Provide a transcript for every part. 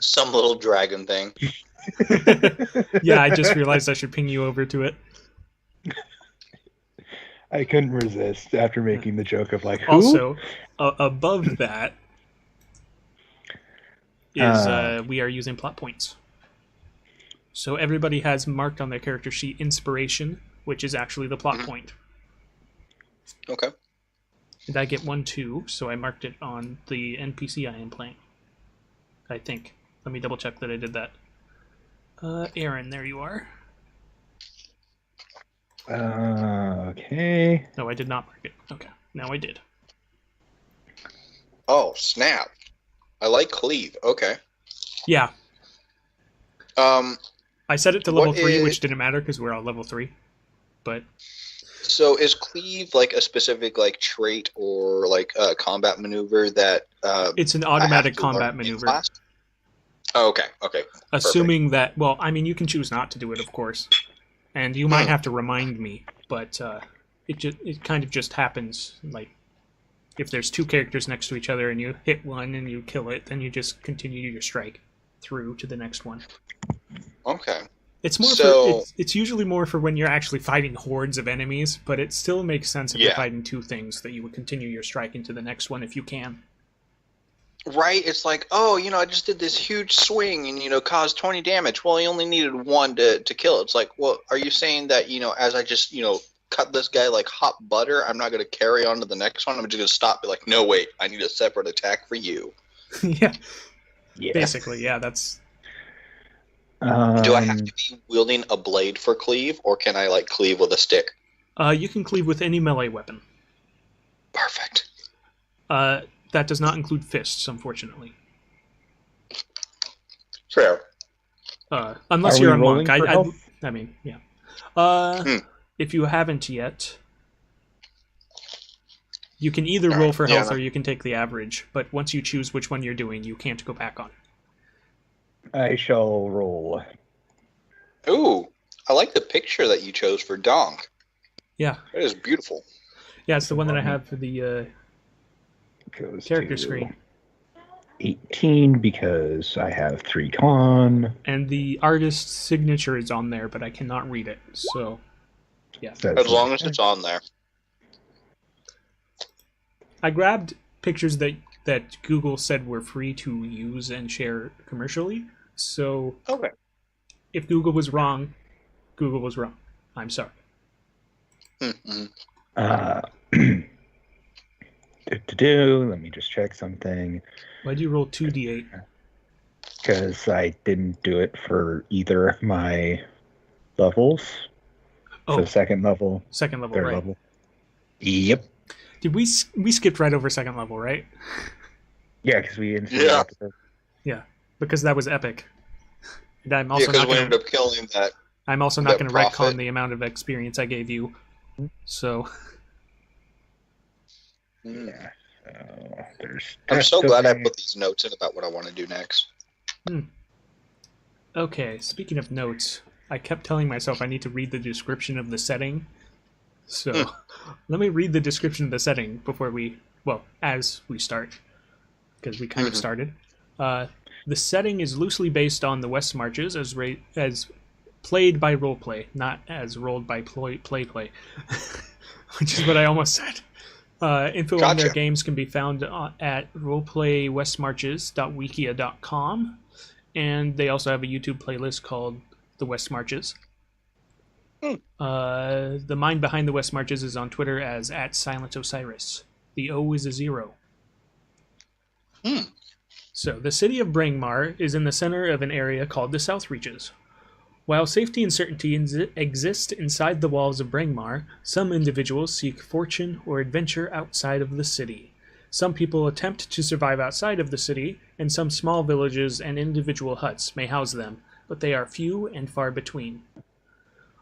Some little dragon thing. Yeah, I just realized I should ping you over to it. I couldn't resist after making the joke of like, who? Also, above that is we are using plot points. So everybody has marked on their character sheet inspiration, which is actually the plot point. Okay. Did I get 1, 2? So I marked it on the NPC I am playing. I think. Let me double check that I did that. Aaron, there you are. Okay. No, I did not mark it. Okay, now I did. Oh, snap. I like cleave. Okay. Yeah. I set it to level 3, which didn't matter because we're on level 3. But so is cleave like a specific like trait or like a combat maneuver that it's an automatic combat maneuver. Oh, okay. Okay. Assuming that, well, I mean, you can choose not to do it, of course, and you might have to remind me, but it kind of just happens. Like if there's 2 characters next to each other and you hit one and you kill it, then you just continue your strike through to the next one. Okay. It's more it's usually more for when you're actually fighting hordes of enemies, but it still makes sense if you're fighting 2 things that you would continue your strike into the next one if you can. Right, it's like, oh, I just did this huge swing and, caused 20 damage. Well, he only needed 1 to kill. It's like, well, are you saying that, as I just, cut this guy like hot butter, I'm not going to carry on to the next one? I'm just going to stop, be like, no, wait, I need a separate attack for you. Yeah. Basically, yeah, that's... Do I have to be wielding a blade for cleave, or can I, like, cleave with a stick? You can cleave with any melee weapon. Perfect. That does not include fists, unfortunately. Fair. Unless you're a monk. I mean, yeah. If you haven't yet, you can either roll for health or you can take the average. But once you choose which one you're doing, you can't go back on. I shall roll. Ooh, I like the picture that you chose for Dahnk. Yeah. It is beautiful. Yeah, it's the one that I have for the character screen. 18 because I have 3 con. And the artist's signature is on there, but I cannot read it. So, yeah. As long as it's on there. I grabbed pictures that Google said were free to use and share commercially. So, if Google was wrong, Google was wrong. I'm sorry. Mm-hmm. Let me just check something. Why'd you roll 2d8? Because I didn't do it for either of my levels. Oh, so second level, third right. level. Yep. Did we skipped right over second level, right? Yeah, because we Yeah, because that was epic. And I'm also because we ended up killing that. I'm also not going to retcon the amount of experience I gave you. So. Yeah. I'm so glad I put these notes in about what I want to do next. Okay, speaking of notes, I kept telling myself I need to read the description of the setting. So, let me read the description of the setting as we start. Because we kind of started. The setting is loosely based on the West Marches as played by roleplay, not as rolled by play. Which is what I almost said. Info on their games can be found at roleplaywestmarches.wikia.com, and they also have a YouTube playlist called The West Marches. The mind behind The West Marches is on Twitter as @SilentOsiris. The O is a 0. So, the city of Brangmar is in the center of an area called the South Reaches. While safety and certainty exist inside the walls of Brangmar, some individuals seek fortune or adventure outside of the city. Some people attempt to survive outside of the city, and some small villages and individual huts may house them, but they are few and far between.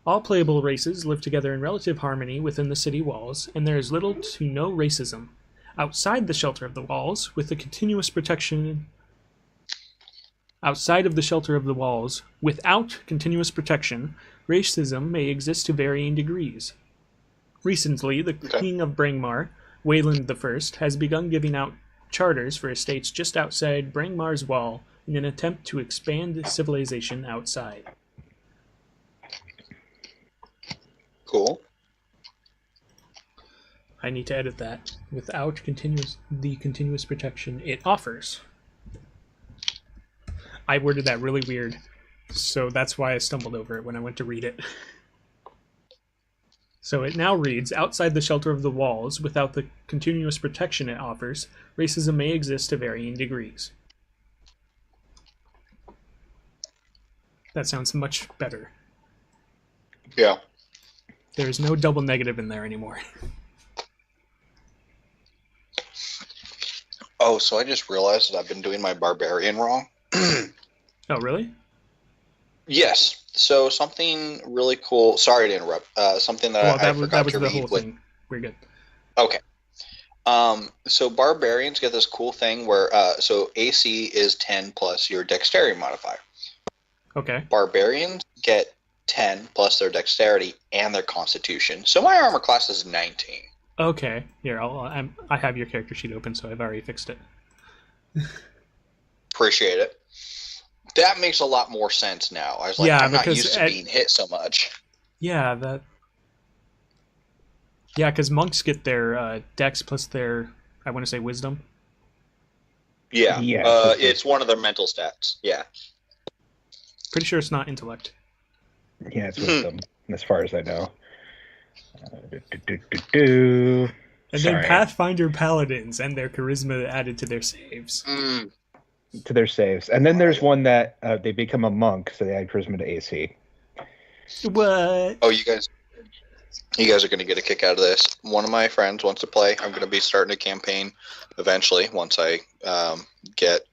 All playable races live together in relative harmony within the city walls, and there is little to no racism. Outside the shelter of the walls, with the continuous protection... Outside of the shelter of the walls, without continuous protection, racism may exist to varying degrees. Recently, the King of Brangmar, Wayland I, has begun giving out charters for estates just outside Brangmar's wall in an attempt to expand civilization outside. Cool. I need to edit that. Without the continuous protection it offers. I worded that really weird, so that's why I stumbled over it when I went to read it. So it now reads, outside the shelter of the walls, without the continuous protection it offers, racism may exist to varying degrees. That sounds much better. Yeah. There's no double negative in there anymore. Oh, so I just realized that I've been doing my barbarian wrong. Oh, really? Yes. So something really cool. Sorry to interrupt. Something that I forgot to read. Thing. We're good. Okay. So barbarians get this cool thing where so AC is 10 plus your dexterity modifier. Okay. Barbarians get 10 plus their dexterity and their constitution. So my armor class is 19. Okay. Here, I have your character sheet open, so I've already fixed it. Appreciate it. That makes a lot more sense now. I was like, I'm not used to being hit so much. Yeah, because monks get their dex plus their, I want to say, wisdom. Yeah. It's one of their mental stats. Yeah. Pretty sure it's not intellect. Yeah, it's wisdom, as far as I know. And then Pathfinder Paladins and their charisma added to their saves. To their saves. And then there's one that they become a monk, so they add charisma to AC. What? Oh, you guys are going to get a kick out of this. One of my friends wants to play. I'm going to be starting a campaign eventually once I get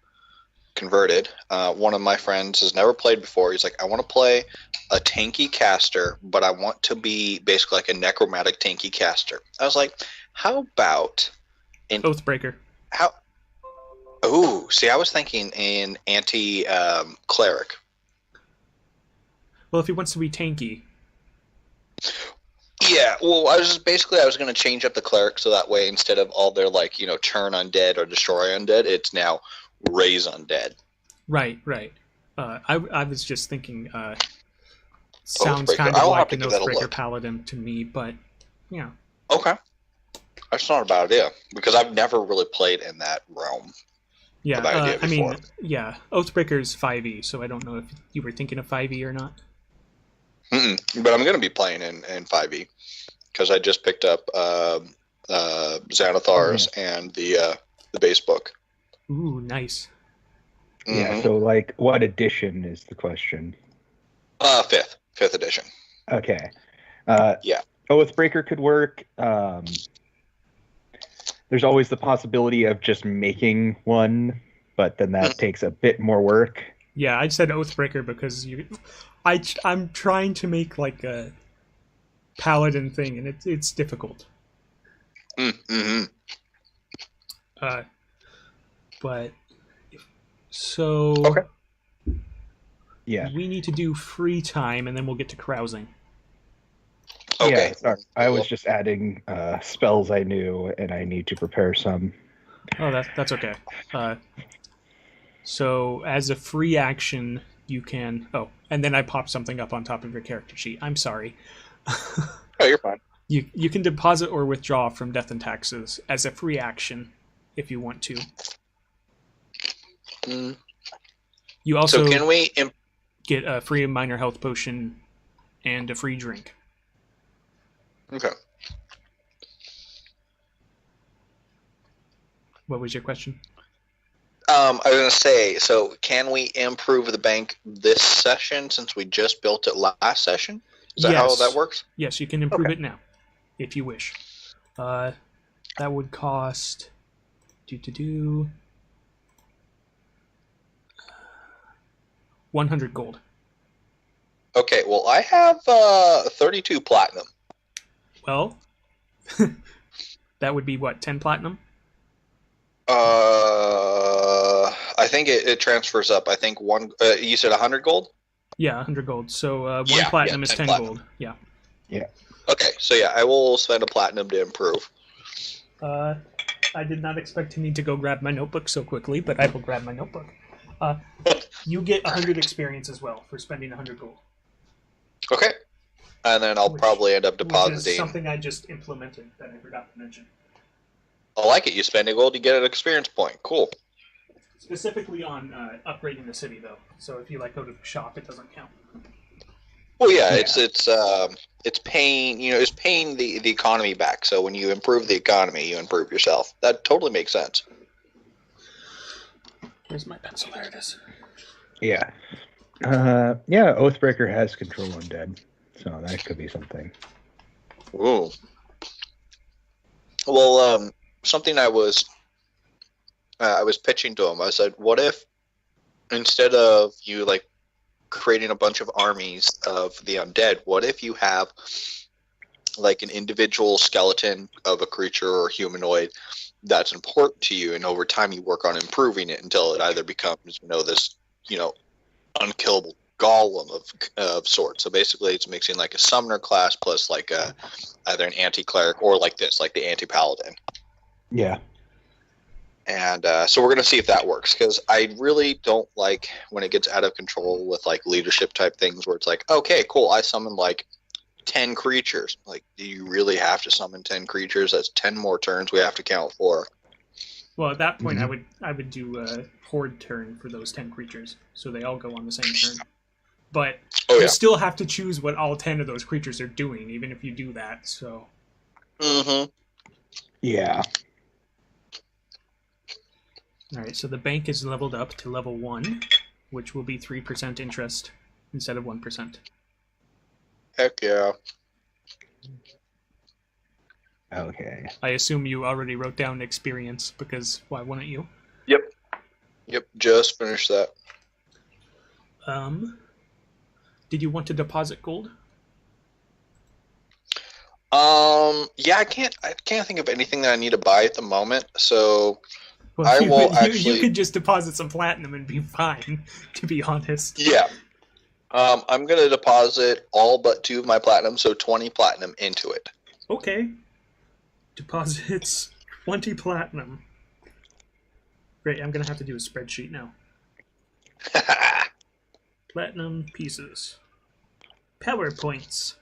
converted. One of my friends has never played before. He's like, I want to play a tanky caster, but I want to be basically like a necromantic tanky caster. I was like, how about an Oathbreaker? See, I was thinking an anti-cleric. Well, if he wants to be tanky. Yeah, well, I was going to change up the cleric so that way instead of all their, turn undead or destroy undead, it's now raise undead. Right. I was just thinking, sounds kind of like an Oathbreaker Paladin to me, but, yeah. Okay. That's not a bad idea, because I've never really played in that realm. Yeah, Oathbreaker's 5e, so I don't know if you were thinking of 5e or not. But I'm going to be playing in 5e, because I just picked up Xanathar's and the base book. Ooh, nice. Yeah, so, what edition is the question? Fifth edition. Okay. Yeah. Oathbreaker could work. There's always the possibility of just making one, but then that takes a bit more work. Yeah, I said Oathbreaker because I'm trying to make a paladin thing, and it's difficult. Mm-hmm. But so okay. Yeah, we need to do free time, and then we'll get to carousing. Okay. Yeah, sorry. I was just adding spells I knew, and I need to prepare some. Oh, that's okay. So as a free action, you can... Oh, and then I popped something up on top of your character sheet. I'm sorry. Oh, you're fine. You can deposit or withdraw from death and taxes as a free action if you want to. You also can we get a free minor health potion and a free drink. Okay. What was your question? I was going to say, so can we improve the bank this session since we just built it last session? Is that how that works? Yes, you can improve it now, if you wish. That would cost... 100 gold. Okay, well, I have 32 platinum. Well, that would be what, 10 platinum? I think it transfers up. I think you said 100 gold? Yeah, 100 gold. So one platinum is 10 gold. Yeah. Yeah. Okay, so yeah, I will spend a platinum to improve. I did not expect to need to go grab my notebook so quickly, but I will grab my notebook. You get 100 experience as well for spending 100 gold. Okay. And then I'll probably end up depositing. Which is something I just implemented that I forgot to mention. I like it. You spend a gold, you get an experience point. Cool. Specifically on upgrading the city, though. So if you go to the shop, it doesn't count. Well, yeah. It's paying it's paying the economy back. So when you improve the economy, you improve yourself. That totally makes sense. Where's my pencil? There it is. Yeah. Yeah, Oathbreaker has control undead, so that could be something. Ooh. Well, something I was pitching to him. I said, what if instead of you creating a bunch of armies of the undead, what if you have an individual skeleton of a creature or humanoid that's important to you, and over time you work on improving it until it either becomes this unkillable golem of sorts. So basically it's mixing a summoner class plus either an anti-cleric or the anti-paladin. Yeah. And so we're going to see if that works, because I really don't like when it gets out of control with leadership type things where it's okay, cool, I summon 10 creatures. Do you really have to summon 10 creatures? That's 10 more turns we have to count for. Well, at that point, I would do a horde turn for those 10 creatures, so they all go on the same turn. But you still have to choose what all 10 of those creatures are doing, even if you do that. So. Mm-hmm. Yeah. All right, so the bank is leveled up to level 1, which will be 3% interest instead of 1%. Heck yeah. Okay. I assume you already wrote down experience, because why wouldn't you? Yep, just finished that. Did you want to deposit gold? Yeah, I can't think of anything that I need to buy at the moment, so I will actually... You could just deposit some platinum and be fine, to be honest. Yeah. I'm going to deposit all but 2 of my platinum, so 20 platinum into it. Okay. Deposits 20 platinum. Great, I'm going to have to do a spreadsheet now. Platinum pieces. Power points.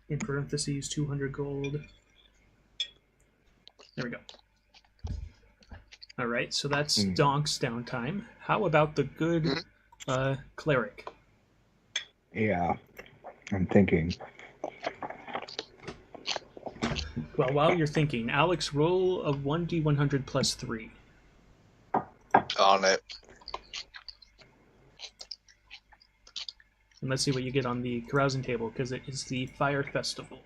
In parentheses, 200 gold. There we go. Alright, so that's Dank's downtime. How about the good cleric? Yeah, I'm thinking. Well, while you're thinking, Alex, roll a 1d100 plus 3. On it. And let's see what you get on the carousing table, because it is the Fire Festival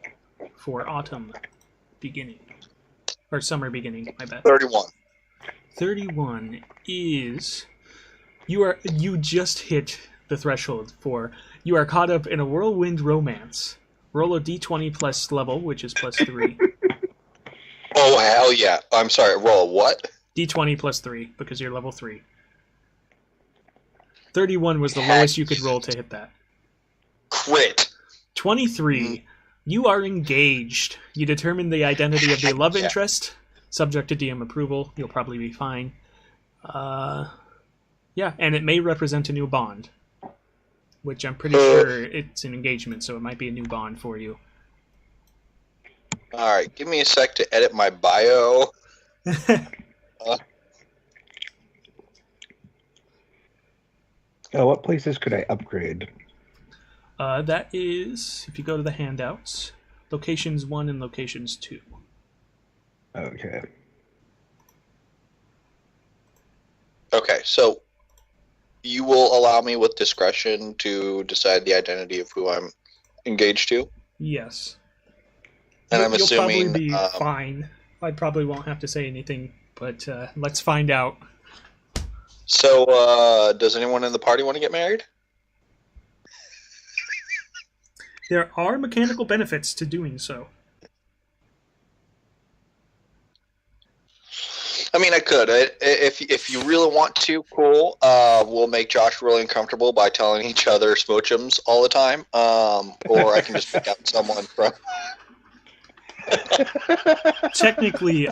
for autumn beginning. Or summer beginning, my bad. 31. 31 is... You just hit the threshold for... You are caught up in a whirlwind romance. Roll a d20 plus level, which is plus 3. Oh, hell yeah. I'm sorry, roll a what? d20 plus 3, because you're level 3. 31 was the lowest you could roll to hit that. Crit. 23. You are engaged. You determine the identity of the love interest. Subject to DM approval. You'll probably be fine. Yeah, and it may represent a new bond. Which I'm pretty sure it's an engagement, so it might be a new bond for you. Alright, give me a sec to edit my bio. What places could I upgrade? That is, if you go to the handouts, locations 1 and locations 2. Okay. Okay, so you will allow me with discretion to decide the identity of who I'm engaged to? Yes. And I'm assuming... You'll probably be fine. I probably won't have to say anything, but let's find out. So, does anyone in the party want to get married? There are mechanical benefits to doing so. I mean, I could. If you really want to, cool. We'll make Josh really uncomfortable by telling each other smoochums all the time. Or I can just pick out someone from... technically,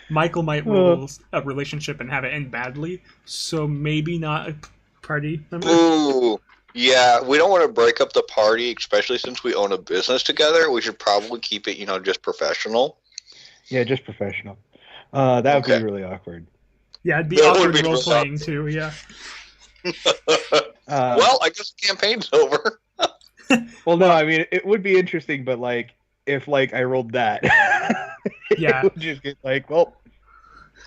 Michael might rule a relationship and have it end badly, so maybe not a party member. Ooh, yeah, we don't want to break up the party, especially since we own a business together. We should probably keep it, just professional. Yeah, just professional. That would be really awkward. Yeah, it'd be That awkward would be role-playing, really too, yeah. Well, I guess the campaign's over. Well, no, I mean, it would be interesting, but, like, if, like, I rolled that, Yeah. it would just get, like, well...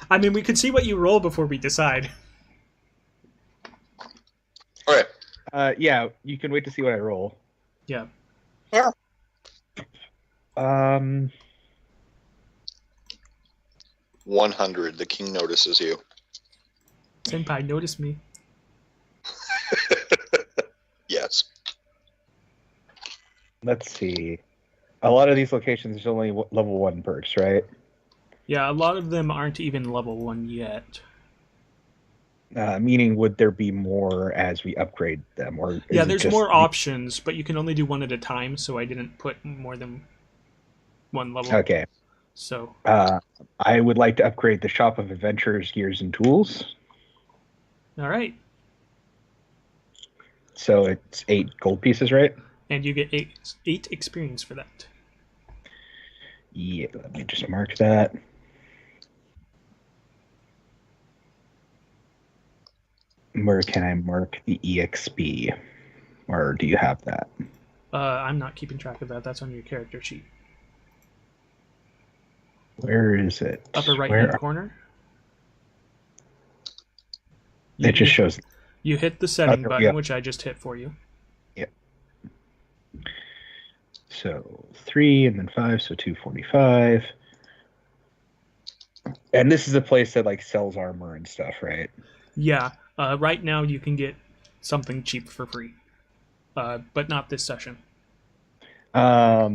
I mean, we could see what you roll before we decide. All right. Yeah, you can wait to see what I roll. Yeah. Yeah. 100. The king notices you. Senpai, notice me. Yes. Let's see. A lot of these locations is only level 1 perks, right? Yeah, a lot of them aren't even level 1 yet. Meaning, would there be more as we upgrade them? Or yeah, there's more options, but you can only do one at a time, so I didn't put more than one level. Okay. So I would like to upgrade the Shop of Adventures Gears and Tools. All right. So it's 8 gold pieces, right? And you get 8 experience for that. Yeah, let me just mark that. Where can I mark the EXP? Or do you have that? I'm not keeping track of that. That's on your character sheet. Where is it? Upper right-hand corner. It just shows. You hit the setting button, yeah. which I just hit for you. Yep. So 3 and then 5, so 245. And this is a place that like sells armor and stuff, right? Yeah. Right now you can get something cheap for free, but not this session. All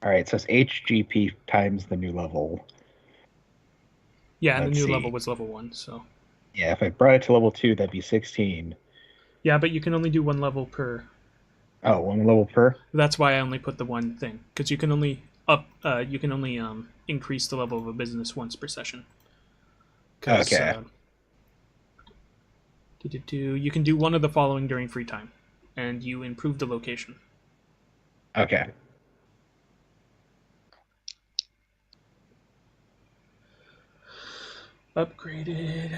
right, so it's HGP times the new level. Yeah, and Let's the new see. level was level 1, so. Yeah, if I brought it to level 2, that'd be 16. Yeah, but you can only do 1 level per. Oh, 1 level per? That's why I only put the one thing, because you can only increase the level of a business once per session. Okay. You can do one of the following during free time, and you improve the location. Okay. Upgraded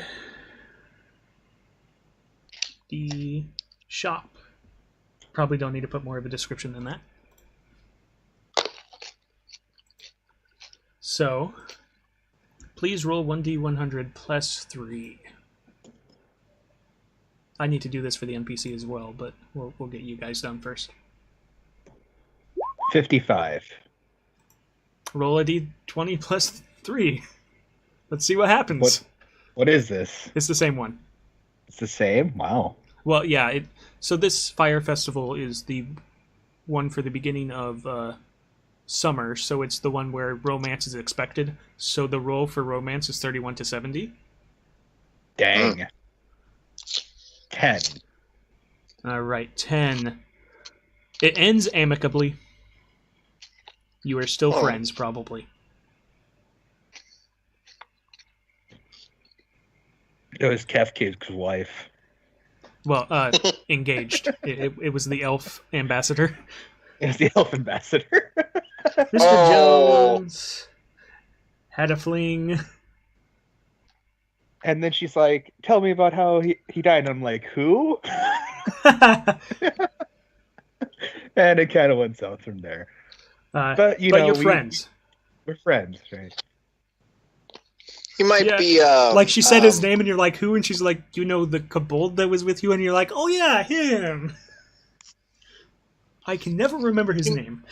the shop. Probably don't need to put more of a description than that. So, please roll 1d100 plus 3. I need to do this for the NPC as well, but we'll get you guys done first. 55. Roll a d20 plus 3. Let's see what happens. What is this? It's the same one. It's the same? Wow. Well, yeah. So this fire festival is the one for the beginning of summer, so it's the one where romance is expected. So the roll for romance is 31 to 70. Dang. 10. All right, 10. It ends amicably. You are still friends, probably. It was Kefka's wife. Well, engaged. It was the elf ambassador. It was the elf ambassador. Mr. Jones had a fling. And then she's like, tell me about how he died. And I'm like, who? And it kind of went south from there. But you're friends. We're friends, right? He might be... like, she said his name, and you're like, who? And she's like, you know the kobold that was with you? And you're like, oh, yeah, him. I can never remember his name.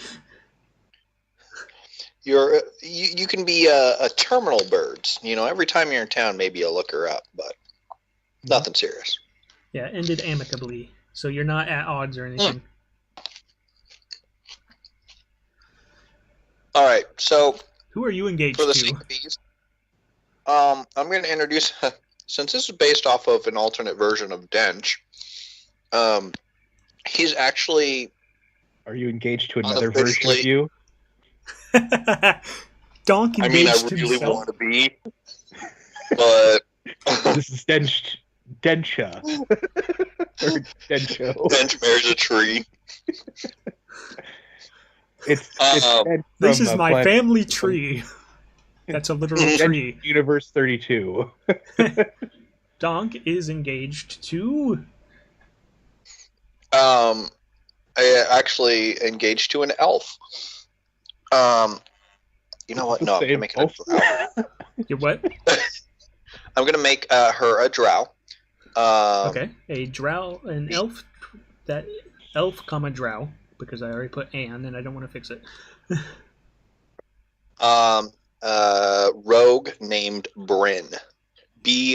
You can be a terminal birds. Every time you're in town, maybe you'll look her up, but nothing serious. Yeah, ended amicably. So you're not at odds or anything. All right, so... Who are you engaged for the to? sake of ease, I'm going to introduce... Since this is based off of an alternate version of Dahnk, he's actually... Are you engaged to another version of you? Dahnk I mean, I engaged really himself. want to be, but This is Densha. Or Densho. Dench marries a tree. It's Dench This from, is my Planet family tree. That's a literal Dench tree. Universe 32. Dahnk is engaged to... I actually engaged to an elf. You know what? No, I'm gonna make it a drow. You what? I'm gonna make her a drow. Okay, a drow, an elf, that elf, comma drow, because I already put Anne and I don't want to fix it. Rogue named Bryn, Bryn.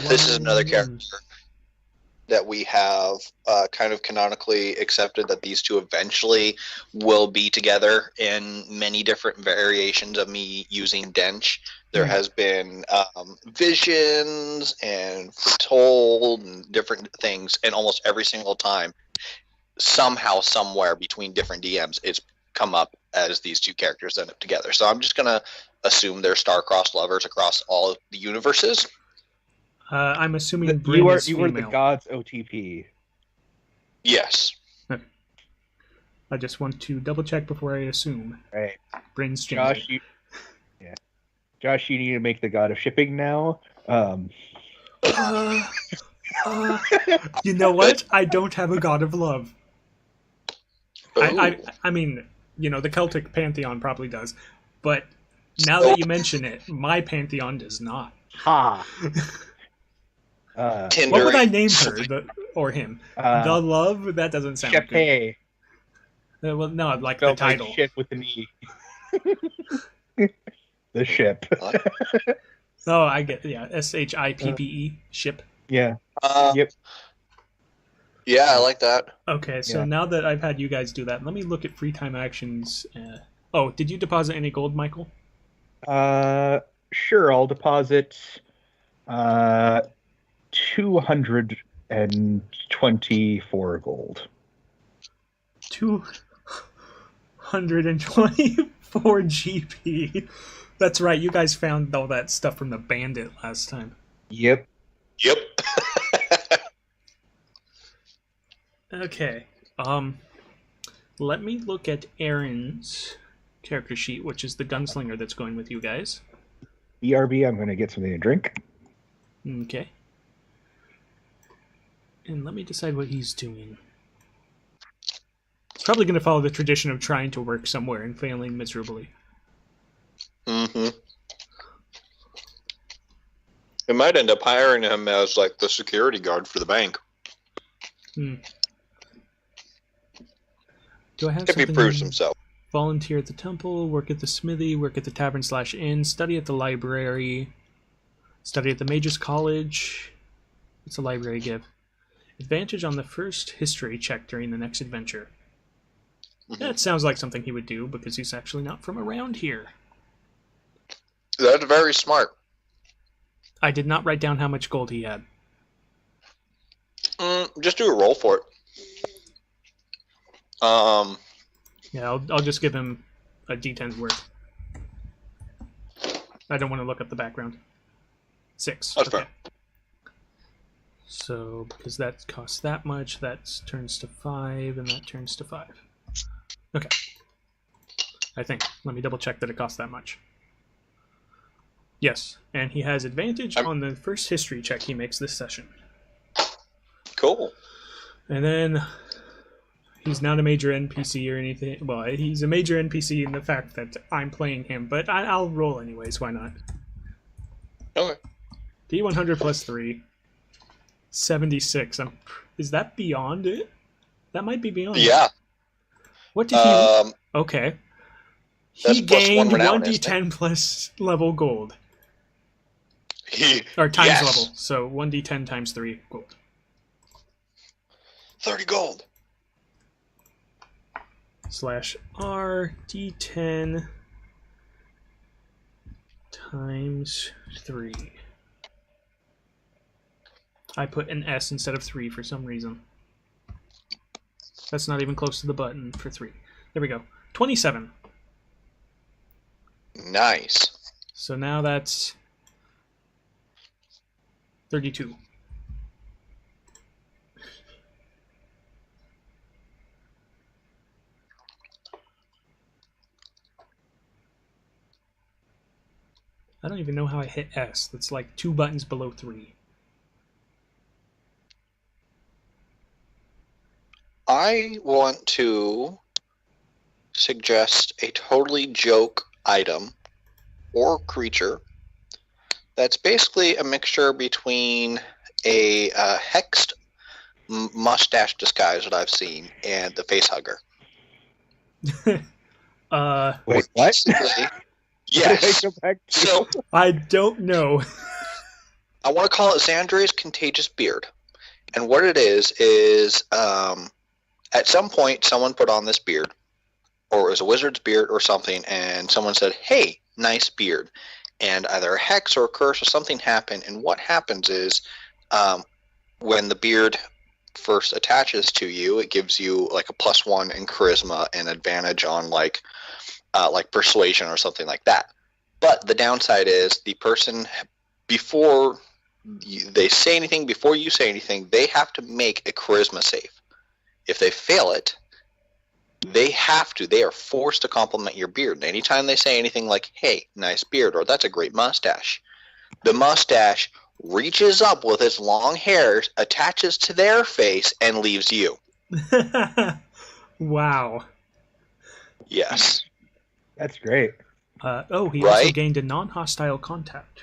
This is another character that we have kind of canonically accepted that these two eventually will be together in many different variations of me using Dench. There has been visions and foretold and different things, and almost every single time, somehow, somewhere between different DMs, it's come up as these two characters end up together. So I'm just going to assume they're star-crossed lovers across all of the universes. I'm assuming Bryn is female. You were the god's OTP. Yes. I just want to double check before I assume. Right. Bryn's gender. Josh, you need to make the god of shipping now. You know what? I don't have a god of love. I mean, you know, the Celtic pantheon probably does, but now that you mention it, my pantheon does not. Ha. What would I name her or him? The love? That doesn't sound good. Well, no, like the title. Like ship with an E. The ship. Oh, I get, yeah, SHIPPE, ship. Yeah. Yep. Yeah, I like that. Okay, so now that I've had you guys do that, let me look at free time actions. Oh, did you deposit any gold, Michael? Sure, I'll deposit 224 gold. 224 GP. That's right, you guys found all that stuff from the bandit last time. Yep. Okay. Let me look at Aaron's character sheet, which is the gunslinger that's going with you guys. BRB, I'm going to get something to drink. Okay. And let me decide what he's doing. He's probably going to follow the tradition of trying to work somewhere and failing miserably. Mm-hmm. It might end up hiring him as, like, the security guard for the bank. Do I have if he proves himself. Volunteer at the temple, work at the smithy, work at the tavern/inn, study at the library, study at the mage's college. What's the library give? Advantage on the first history check during the next adventure. Mm-hmm. That sounds like something he would do because he's actually not from around here. That's very smart. I did not write down how much gold he had. Just do a roll for it. Yeah, I'll just give him a D10's worth. I don't want to look up the background. 6. That's fair. So, because that costs that much, that turns to 5, and that turns to 5. Okay. I think. Let me double check that it costs that much. Yes, and he has advantage on the first history check he makes this session. Cool. And then he's not a major NPC or anything. Well, he's a major NPC in the fact that I'm playing him, but I'll roll anyways. Why not? Okay. D100 plus 3. 76. Is that beyond it? That might be beyond it. Yeah. What did he... Okay. That's He gained renown, 1d10 plus level gold. Or times level. So 1d10 times 3 gold. 30 gold. /R D10 times 3. I put an S instead of 3 for some reason. That's not even close to the button for 3. There we go. 27. Nice. So now that's 32. I don't even know how I hit S. That's like 2 buttons below 3. I want to suggest a totally joke item or creature that's basically a mixture between a hexed mustache disguise that I've seen and the face hugger. Wait, what? Basically, yes. So I don't know. I want to call it Xandra's Contagious Beard. And what it is at some point someone put on this beard, or it was a wizard's beard or something, and someone said, hey, nice beard. And either a hex or a curse or something happened, and what happens is when the beard first attaches to you, it gives you like a +1 in charisma and advantage on like persuasion or something like that. But the downside is the person, before they say anything, before you say anything, they have to make a charisma save. If they fail it, they are forced to compliment your beard. And anytime they say anything like, hey, nice beard, or that's a great mustache, the mustache reaches up with its long hairs, attaches to their face, and leaves you. Wow. Yes. That's great. He also Right? gained a non-hostile contact.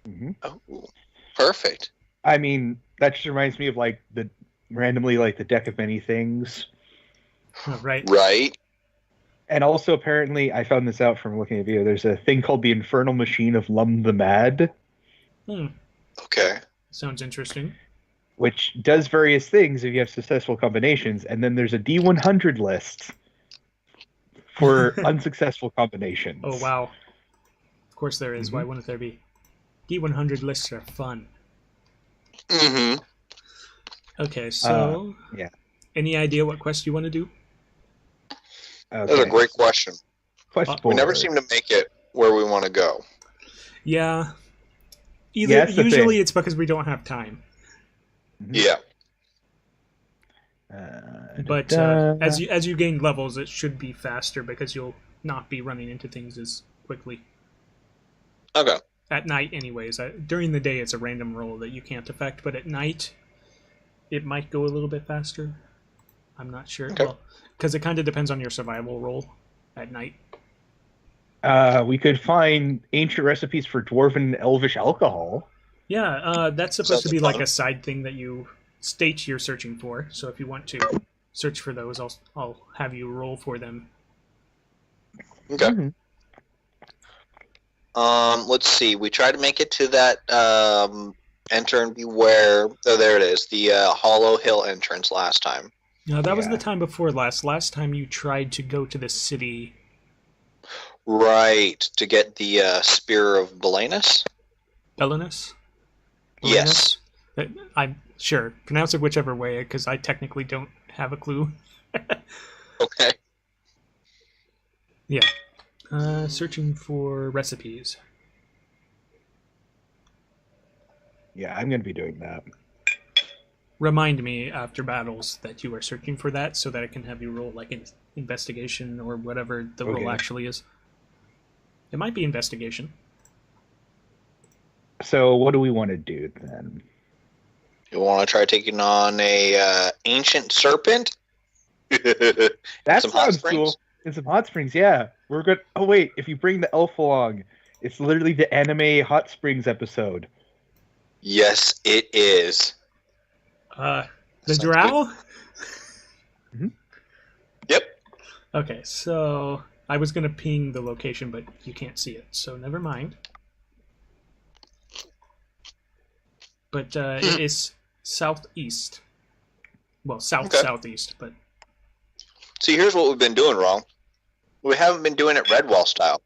Mm-hmm. Oh, perfect. I mean, that just reminds me of like the deck of many things. Right. Right? And also, apparently, I found this out from looking at a video. There's a thing called the Infernal Machine of Lum the Mad, Okay. Sounds interesting. which does various things if you have successful combinations. And then there's a D100 list for unsuccessful combinations. Oh, wow. Of course there is. Mm-hmm. Why wouldn't there be? D100 lists are fun. Mm-hmm. Okay, so... yeah. Any idea what quest you want to do? Okay. That's a great question. Quest We never 4. seem to make it where we want to go. Yeah. that's the Usually thing. it's because we don't have time. Mhm. Yeah. But as you gain levels, it should be faster because you'll not be running into things as quickly. Okay. At night, anyways. During the day, it's a random roll that you can't affect, but at night, it might go a little bit faster. I'm not sure. Okay. Well, because it kind of depends on your survival roll at night. We could find ancient recipes for dwarven and elvish alcohol. Yeah, that's supposed to be Sounds like fun. a side thing that you state you're searching for. So if you want to search for those, I'll have you roll for them. Okay. Mhm. Let's see. We tried to make it to that enter and beware. Oh, there it is. The Hollow Hill entrance last time. No, that was Yeah. the time before last. Last time you tried to go to the city. Right. To get the Spear of Belanus? Belinus? Yes. I'm sure. Pronounce it whichever way, because I technically don't have a clue. Okay. Yeah. Searching for recipes. Yeah, I'm going to be doing that. Remind me after battles that you are searching for that so that I can have you roll like an investigation or whatever the roll Okay. actually is. It might be investigation. So what do we want to do then? You want to try taking on a ancient serpent? That Some hot sounds springs? cool. In some hot springs, yeah. We're good. Oh wait, if you bring the elf along, it's literally the anime hot springs episode. Yes, it is. The Sounds drow? Yep. Okay, so I was going to ping the location, but you can't see it, so never mind. But it is southeast. Well, southeast, but... See, here's what we've been doing wrong. We haven't been doing it Redwall style.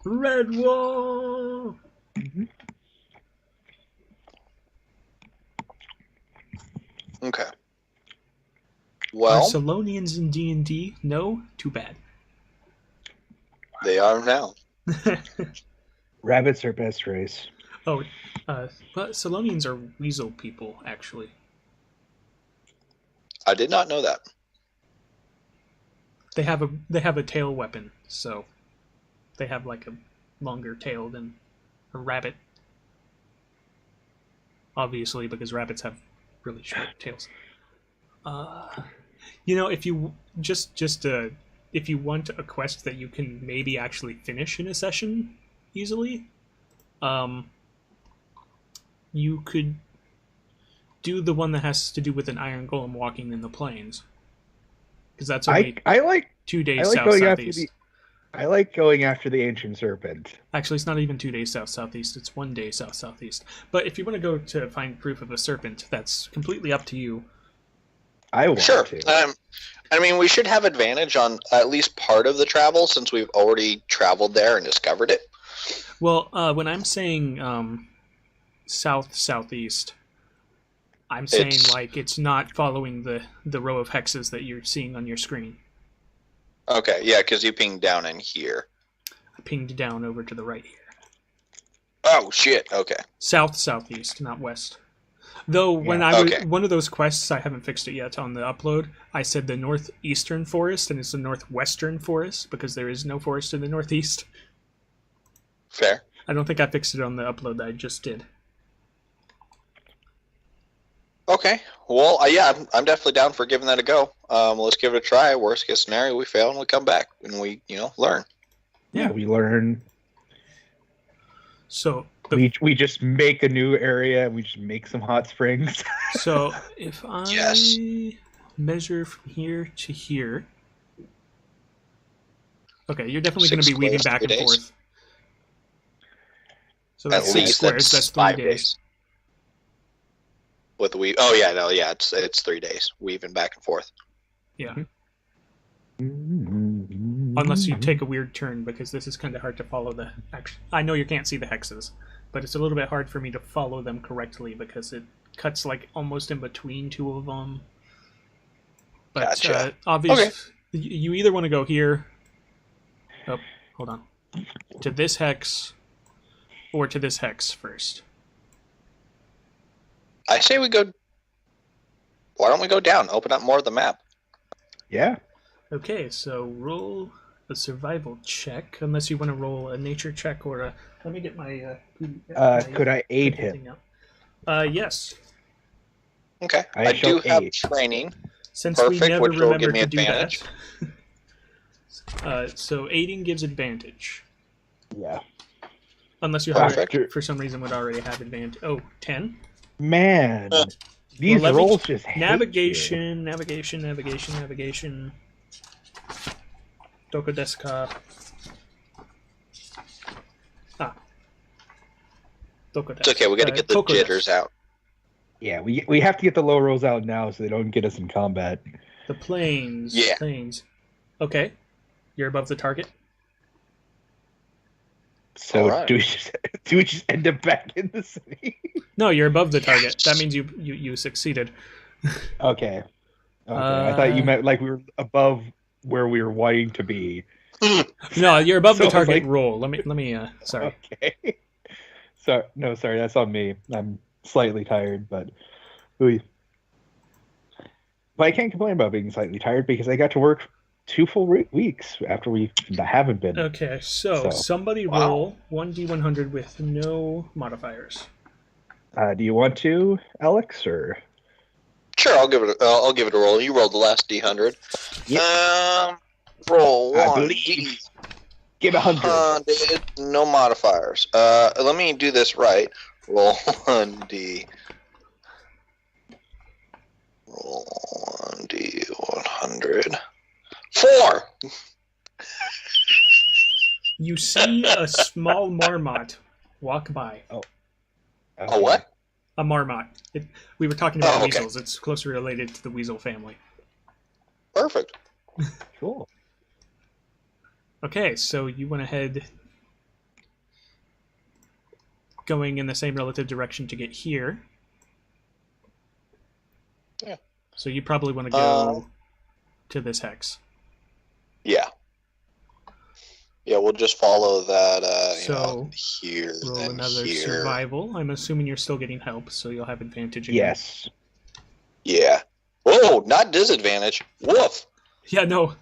Red Wall! Mhm. Okay. Are Well, Salonians in D&D? No? Too bad. they are now. Rabbits are best race. Oh, but Salonians are weasel people, actually. I did not know that. They have a tail weapon, so they have like a longer tail than a rabbit. Obviously, because rabbits have really short tails. If you if you want a quest that you can maybe actually finish in a session easily, you could do the one that has to do with an iron golem walking in the plains, because that's only I like 2 days going south-southeast. I like going after the ancient serpent. Actually, it's not even 2 days south-southeast. It's 1 day south-southeast. But if you want to go to find proof of a serpent, that's completely up to you. I want Sure. to. I mean, we should have advantage on at least part of the travel since we've already traveled there and discovered it. Well, when I'm saying south-southeast, I'm saying it's not following the row of hexes that you're seeing on your screen. Okay, yeah, because you pinged down in here. I pinged down over to the right here. Oh, shit, okay. South-southeast, not west. Though when one of those quests, I haven't fixed it yet on the upload, I said the northeastern forest, and it's the northwestern forest, because there is no forest in the northeast. Fair. I don't think I fixed it on the upload that I just did. Okay, well, yeah, I'm definitely down for giving that a go. Let's give it a try. Worst case scenario, we fail and we come back and we, learn. Yeah, we learn. So we just make a new area and we just make some hot springs. So if I measure from here to here, okay, you're definitely going to be weaving back and forth. So that's 6 squares. That's 3 days. With the weave. Oh yeah, no, yeah, it's 3 days weaving back and forth. Yeah. Unless you take a weird turn, because this is kind of hard to follow the. I know you can't see the hexes, but it's a little bit hard for me to follow them correctly because it cuts like almost in between two of them. But gotcha. Obviously, you either want to go here. Oh, hold on. To this hex, or to this hex first. I say we go. Why don't we go down? Open up more of the map. Yeah. Okay, so roll a survival check, unless you want to roll a nature check or a. Let me get my. Could I aid him? Yes. Okay. I do have training. Since we never remember to do that. So aiding gives advantage. Yeah. Unless you for some reason would already have advantage. Oh, 10? Man. These rolls just hate navigation. Dokodeska. Dokodeska. It's okay, we gotta get the jitters out. Yeah, we have to get the low rolls out now so they don't get us in combat. The planes. Yeah. Planes. Okay. You're above the target. So do we just end up back in the city? No, you're above the target. That means you succeeded. Okay. I thought you meant like we were above where we were wanting to be. No, you're above the target roll. Let me sorry. Okay. Sorry, that's on me. I'm slightly tired, but I can't complain about being slightly tired because I got to work 2 full weeks after we haven't been. Okay, so somebody roll 1d100 with no modifiers. Do you want to, Alex, or? Sure, I'll give it a roll. You rolled the last d100. Yep. Roll 1d. Give 100. No modifiers. Let me do this right. Roll 1d. Roll 1d100. 4. You see a small marmot walk by. Oh. A what? A marmot. We were talking about weasels. It's closely related to the weasel family. Perfect. Cool. Okay, so you went ahead going in the same relative direction to get here. Yeah. So you probably want to go to this hex. Yeah. Yeah, we'll just follow that. So here, roll then another here. survival. I'm assuming you're still getting help, so you'll have advantage again. Yes. Yeah. Whoa, not disadvantage. Woof. Yeah, no.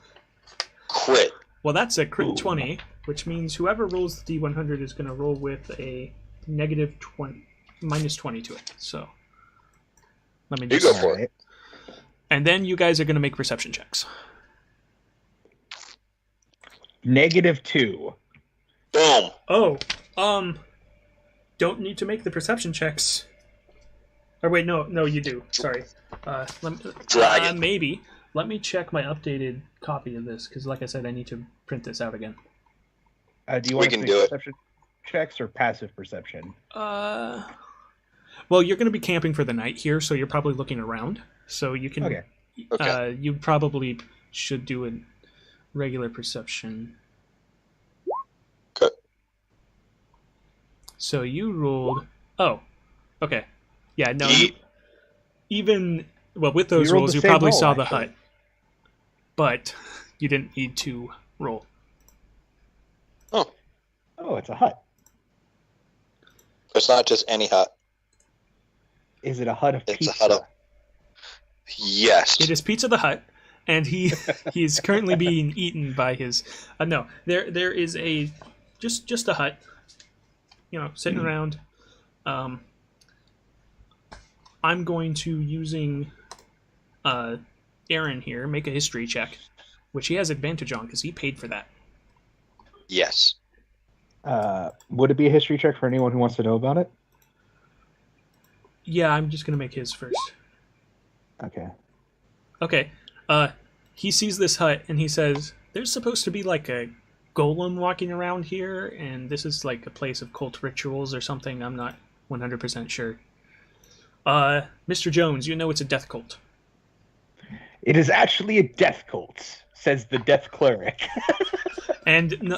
Crit. Well, that's a crit 20, which means whoever rolls the D100 is going to roll with a negative 20, minus 20 to it. So let me just. You go for it. And then you guys are going to make perception checks. -2. Boom. Oh, don't need to make the perception checks. Or wait, no, you do. Sorry. Dragon. Maybe. Let me check my updated copy of this, because like I said, I need to print this out again. Do you want to make perception checks or passive perception? Well, you're going to be camping for the night here, so you're probably looking around. So you can. Okay. You probably should do a regular perception. Okay. So you rolled. Oh, okay. Yeah, no. With those rolls, you probably saw the hut, but you didn't need to roll. Oh, it's a hut. It's not just any hut. Is it a hut of pizza? It's a hut of... Yes. It is Pizza the Hut, and he's currently being eaten by his. No, there is a just a hut, sitting around. I'm going to using Aaron here make a history check, which he has advantage on because he paid for that. Yes. Would it be a history check for anyone who wants to know about it? Yeah, I'm just gonna make his first. Okay. He sees this hut and he says, "There's supposed to be like a golem walking around here, and this is like a place of cult rituals or something. I'm not 100% sure." Mr. Jones, you know it's a death cult. It is actually a death cult, says the death cleric. And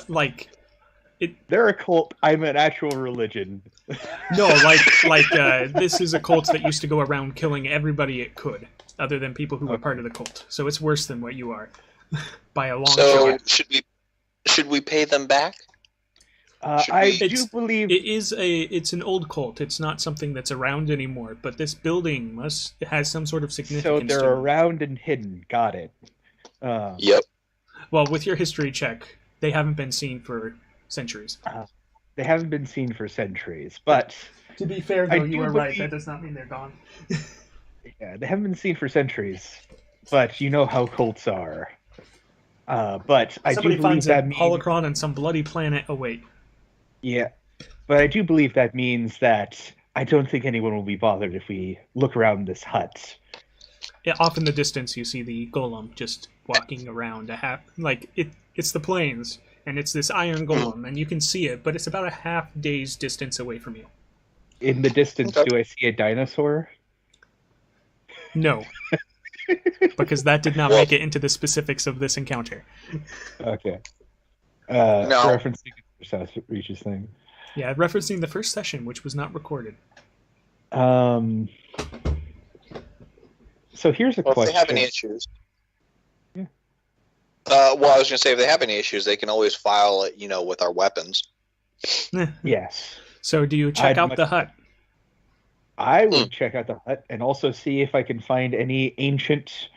they're a cult. I'm an actual religion. No, this is a cult that used to go around killing everybody it could, other than people who were part of the cult. So it's worse than what you are, by a long shot. So should we pay them back? I do believe it's an old cult. It's not something that's around anymore. But this building has some sort of significance. So they're around and hidden. Got it. Yep. Well, with your history check, they haven't been seen for centuries. They haven't been seen for centuries, but to be fair, though, you are right. That does not mean they're gone. Yeah, they haven't been seen for centuries, but you know how cults are. But I do believe finds that a means holocron on some bloody planet. Oh wait. Yeah, but I do believe that means that I don't think anyone will be bothered if we look around this hut. Yeah, off in the distance, you see the golem just walking around it's the plains, and it's this iron golem, and you can see it, but it's about a half day's distance away from you. In the distance, do I see a dinosaur? No, because that did not make it into the specifics of this encounter. Okay. No. Referencing the South Reaches thing. Yeah, referencing the first session, which was not recorded. So here's a question. If they have any issues. Yeah. I was going to say, if they have any issues, they can always file it, with our weapons. Yes. So do you check out the hut? I would check out the hut and also see if I can find any ancient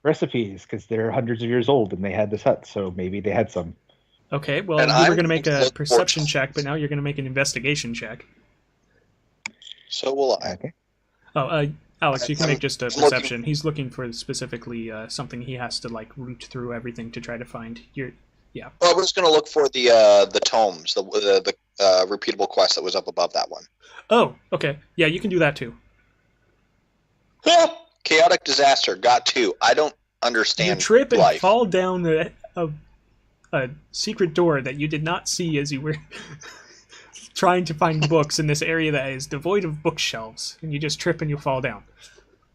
recipes, because they're hundreds of years old and they had this hut, so maybe they had some. Okay, well, you were going to make a perception check, but now you're going to make an investigation check. So will I. Okay. Oh, Alex, you can make just a perception. He's looking for specifically something he has to root through everything to try to find. Yeah. Well, I was going to look for the tomes, the repeatable quest that was up above that one. Oh, okay. Yeah, you can do that too. Chaotic disaster, got 2. I don't understand You trip and life. fall down a secret door that you did not see as you were trying to find books in this area that is devoid of bookshelves, and you just trip and you fall down.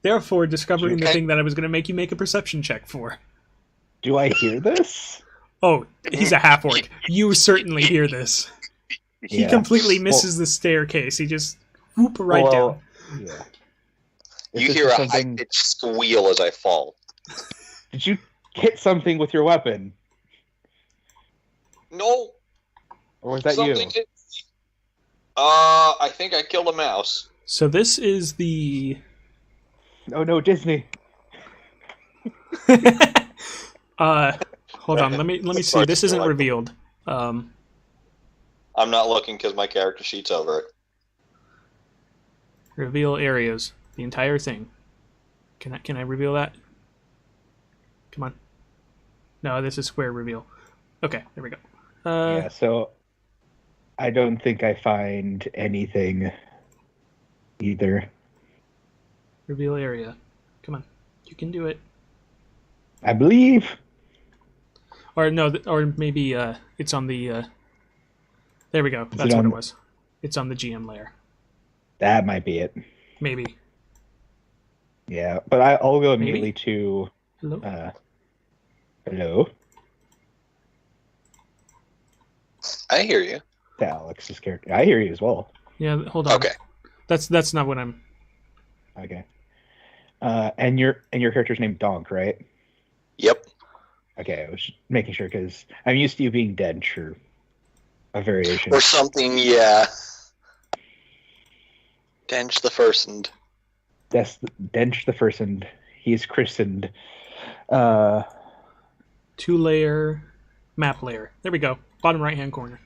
Therefore, discovering the thing that I was going to make you make a perception check for. Do I hear this? Oh, he's a half-orc. You certainly hear this. He completely misses the staircase. He just whoop down. Yeah. Is You this hear a something? high-pitched squeal as I fall. Did you hit something with your weapon, No, or was that something you? hit. I think I killed a mouse. So this is the. Oh no, Disney! Hold on. Let me see. This isn't revealed. I'm not looking because my character sheet's over it. Reveal areas. The entire thing. Can I reveal that? Come on. No, this is square reveal. Okay, there we go. Yeah, so I don't think I find anything either. Reveal area. Come on. You can do it. I believe. Or no, or maybe it's on the. There we go. Is That's it what on- it was. It's on the GM layer. That might be it. Maybe. Yeah, but I'll go immediately to. Hello? Hello? I hear you. To Alex's character. I hear you as well. Yeah, hold on. Okay. That's not what I'm. Okay. And your character's named Dahnk, right? Yep. Okay, I was just making sure because I'm used to you being Dench or a variation. Or something, yeah. Dench the first and Dench the first, and he's christened. 2-layer map layer. There we go. Bottom right hand corner.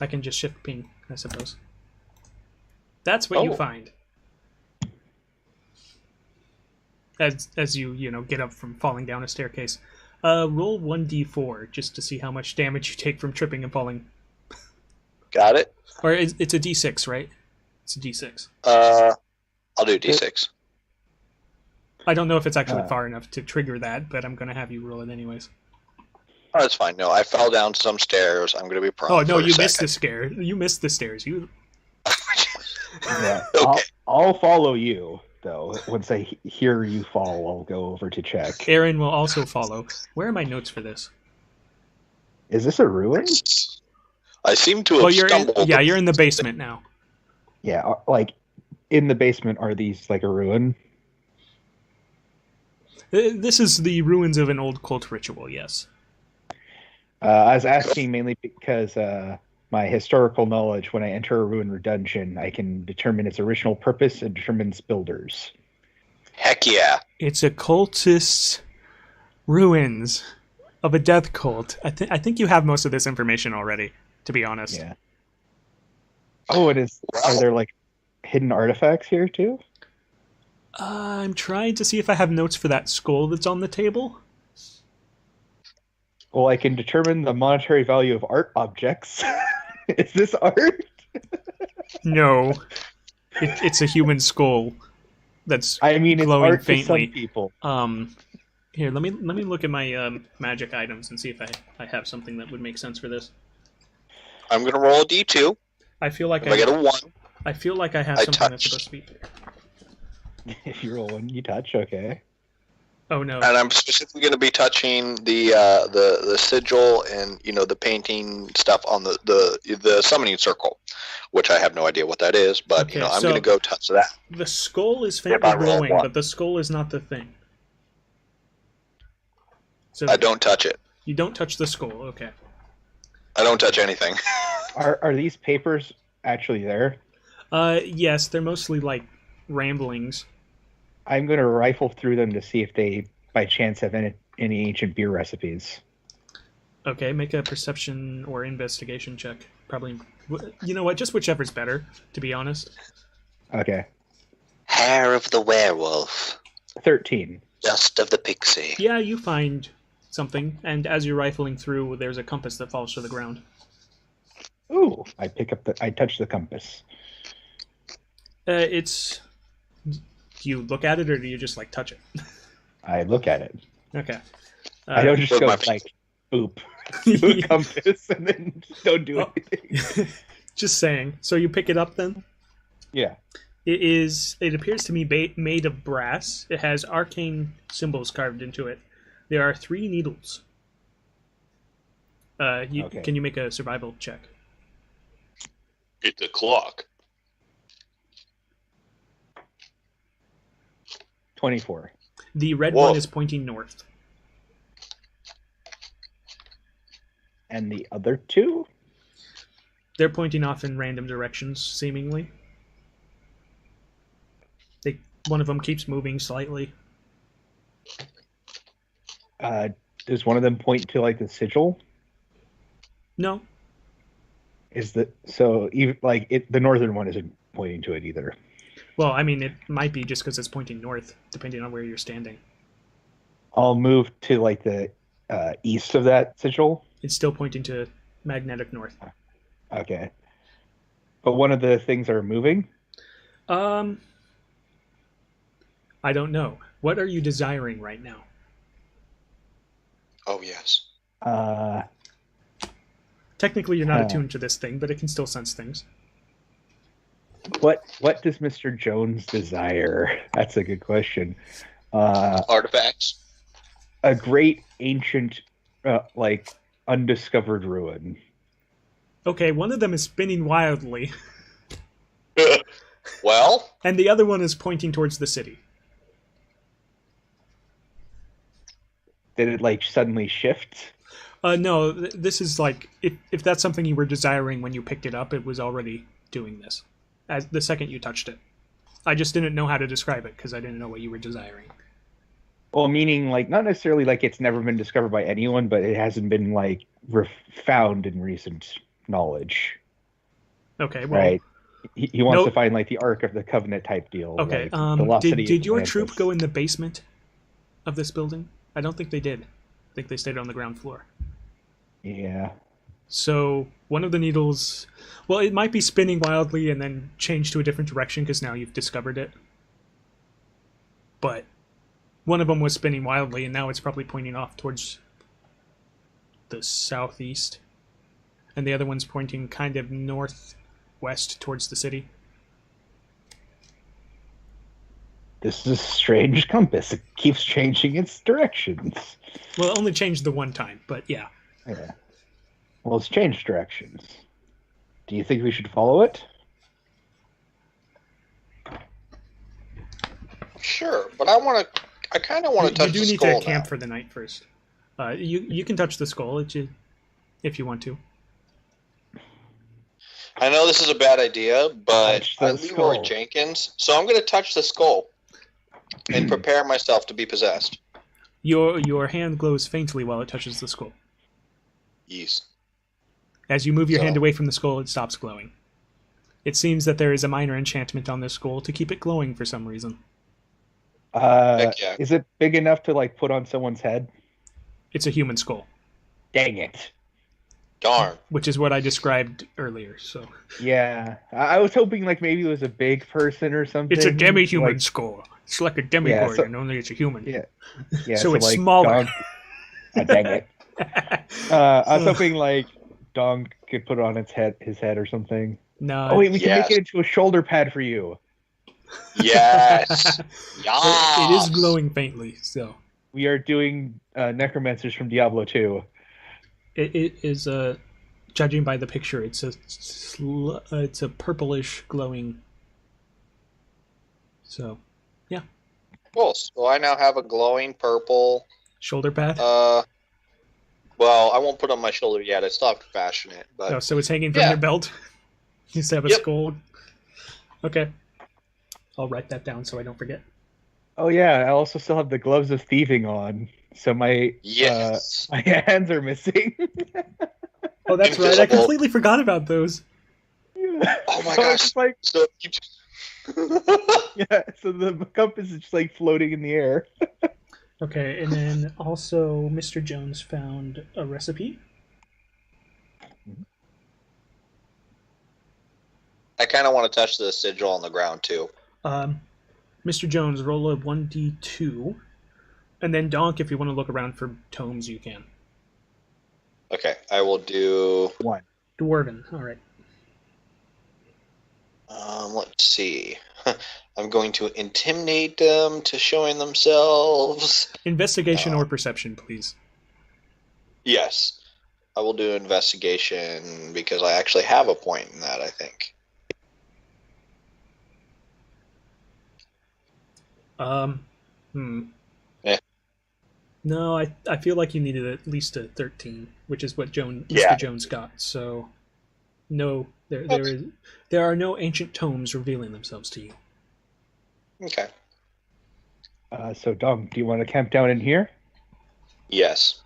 I can just shift ping, I suppose. That's what you find. As you get up from falling down a staircase. Roll 1d4 just to see how much damage you take from tripping and falling. Got it. Or it's a d6, right? It's a d6. I'll do d6. I don't know if it's actually far enough to trigger that, but I'm going to have you roll it anyways. Oh, that's fine. No, I fell down some stairs. I'm going to be prone. Oh, no, for a you missed second. the scare. You missed the stairs. You. Yeah, Okay. I'll follow you though. Once I hear you fall, I'll go over to check. Aaron will also follow. Where are my notes for this? Is this a ruin? I seem to have stumbled. You're in the basement now. Yeah, like in the basement. Are these like a ruin? This is the ruins of an old cult ritual, yes. I was asking mainly because my historical knowledge, when I enter a ruin or dungeon, I can determine its original purpose and determine its builders. Heck yeah. It's a cultist's ruins of a death cult. I think you have most of this information already, to be honest. Yeah. Oh, it is. Are there like hidden artifacts here too? I'm trying to see if I have notes for that skull that's on the table. Well, I can determine the monetary value of art objects. Is this art? No. It's a human skull that's I mean, it's glowing art faintly. to some people. Here, let me look at my magic items and see if I have something that would make sense for this. I'm going to roll a d2. I feel like If I get a 1, I feel like I have I something that's touched. supposed to be. If you roll one, you touch. Okay. Oh no. and I'm specifically going to be touching the sigil and the painting stuff on the summoning circle, which I have no idea what that is, but Okay, I'm so- going to go touch that. The skull is If faintly I roll glowing, one. but the skull is not the thing. So I don't touch it. you don't touch the skull. Okay. I don't touch anything. Are these papers actually there? Yes, they're mostly like ramblings. I'm going to rifle through them to see if they, by chance, have any ancient beer recipes. Okay, make a perception or investigation check. Probably, you know what? Just whichever's better, to be honest. Okay. Hair of the werewolf, 13. dust of the pixie. Yeah, you find something, and as you're rifling through, there's a compass that falls to the ground. Ooh, I touch the compass. It's. Do you look at it, or do you just like touch it? I look at it. Okay. I don't just Look, go my- like, boop, to a compass and then just don't do Oh. anything. Just saying. So you pick it up then? Yeah. It appears to me made of brass. It has arcane symbols carved into it. There are 3 needles. Okay. Can you make a survival check? It's a clock. 24. The red Whoa. one is pointing north. And the other two? They're pointing off in random directions, seemingly. One of them keeps moving slightly. Does one of them point to like the sigil? No. The northern one isn't pointing to it either. Well, I mean, it might be just because it's pointing north, depending on where you're standing. I'll move to like the east of that sigil. It's still pointing to magnetic north. Okay. But one of the things are moving? I don't know. What are you desiring right now? Oh, yes. Technically, you're not attuned to this thing, but it can still sense things. What does Mr. Jones desire? That's a good question. Artifacts. A great ancient, undiscovered ruin. Okay, one of them is spinning wildly, Well, and the other one is pointing towards the city. Did it like suddenly shift? No, this is like if that's something you were desiring when you picked it up, it was already doing this. As the second you touched it, I just didn't know how to describe it because I didn't know what you were desiring. Well, meaning like not necessarily like it's never been discovered by anyone, but it hasn't been like found in recent knowledge. Okay, well, right. He wants to find like the Ark of the Covenant type deal. Okay, like, did your troop go in the basement of this building? I don't think they did. I think they stayed on the ground floor. Yeah. So one of the needles, well, it might be spinning wildly and then change to a different direction because now you've discovered it. But one of them was spinning wildly, and now it's probably pointing off towards the southeast. And the other one's pointing kind of northwest towards the city. This is a strange compass. It keeps changing its directions. Well, it only changed the one time, but yeah. Yeah. Well, it's changed directions. Do you think we should follow it? sure, but I kind of want to touch the skull. You do need to camp for the night first. You can touch the skull if you want to. I know this is a bad idea, but I'm Leroy skull. Jenkins, so I'm going to touch the skull and prepare myself to be possessed. Your hand glows faintly while it touches the skull. Yes. As you move your hand away from the skull, it stops glowing. It seems that there is a minor enchantment on this skull to keep it glowing for some reason. Heck yeah. Is it big enough to like put on someone's head? It's a human skull. Dang it. Darn. Which is what I described earlier, so. Yeah. I was hoping like maybe it was a big person or something. It's a demi-human skull. It's like a demigod, and only it's a human. Yeah. So it's like, smaller. Dang it. I was hoping like Dahnk could put it on his head or something. No. Oh wait, we can make it into a shoulder pad for you. Yes. Yes. It is glowing faintly, so. We are doing necromancers from Diablo 2. It is judging by the picture, it's a purplish glowing. So, yeah. Cool. So I now have a glowing purple Shoulder pad. Well, I won't put it on my shoulder yet. I still have to fashion it. But oh, so it's hanging from your belt. You just have a skull. Okay. I'll write that down so I don't forget. Oh yeah, I also still have the gloves of thieving on, so my my hands are missing. Oh, that's right. I completely forgot about those. Yeah. Oh my gosh! Like, so yeah, so the compass is just like floating in the air. Okay, and then also Mr. Jones found a recipe. I kind of want to touch the sigil on the ground too. Mr. Jones, roll a 1d2, and then Dahnk, if you want to look around for tomes, you can. Okay, I will do 1. Dwarven, all right. Let's see. I'm going to intimidate them to showing themselves. Investigation or perception, please. Yes. I will do investigation because I actually have a point in that, I think. Eh. No, I feel like you needed at least a 13, which is what Mr. Yeah. Jones got. So, no, there are no ancient tomes revealing themselves to you. Okay. So, Dahnk, do you want to camp down in here? Yes.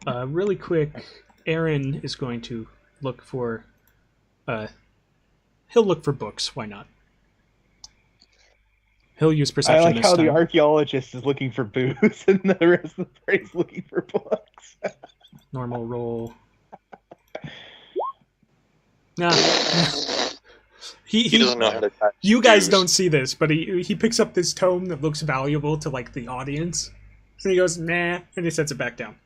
Really quick, Aaron is going to look for. He'll look for books. Why not? He'll use perception. I like this how time. the archaeologist is looking for booze and the rest of the party's looking for books. Normal roll. Nah. He doesn't know how to type. You guys don't see this, but he picks up this tome that looks valuable to like the audience, and he goes nah, and he sets it back down.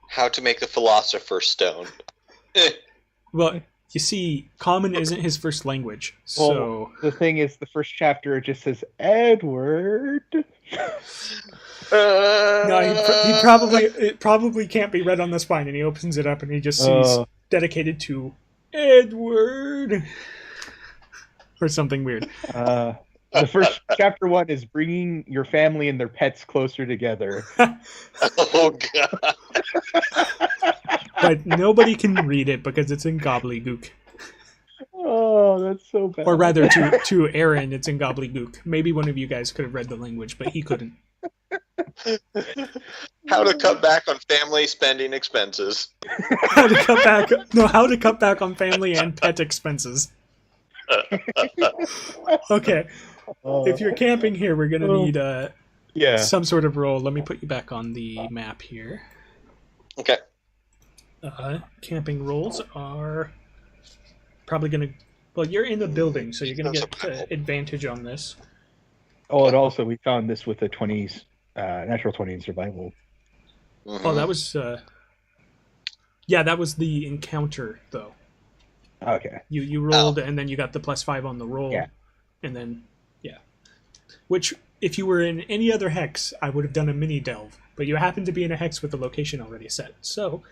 How to make the Philosopher's Stone. Well, you see, Common isn't his first language, so Well, the thing is, the first chapter it just says Edward. no, it probably can't be read on the spine, and he opens it up and he just sees dedicated to Edward or something weird. The first chapter 1 is bringing your family and their pets closer together. Oh god. But nobody can read it because it's in gobbledygook. Oh, that's so bad. Or rather, to Aaron, it's in gobbledygook. Maybe one of you guys could have read the language, but he couldn't. How to cut back on family spending expenses. How to cut back on family and pet expenses. Okay. If you're camping here, we're gonna need some sort of roll. Let me put you back on the map here. Okay. Camping rolls are probably gonna. Well, you're in the building, so you're gonna get advantage on this. Oh, and also we found this with a 20s, natural 20 in survival. Mm-hmm. Oh, that was. Yeah, that was the encounter, though. Okay. You rolled, and then you got the +5 on the roll, and then which, if you were in any other hex, I would have done a mini delve, but you happen to be in a hex with the location already set, so.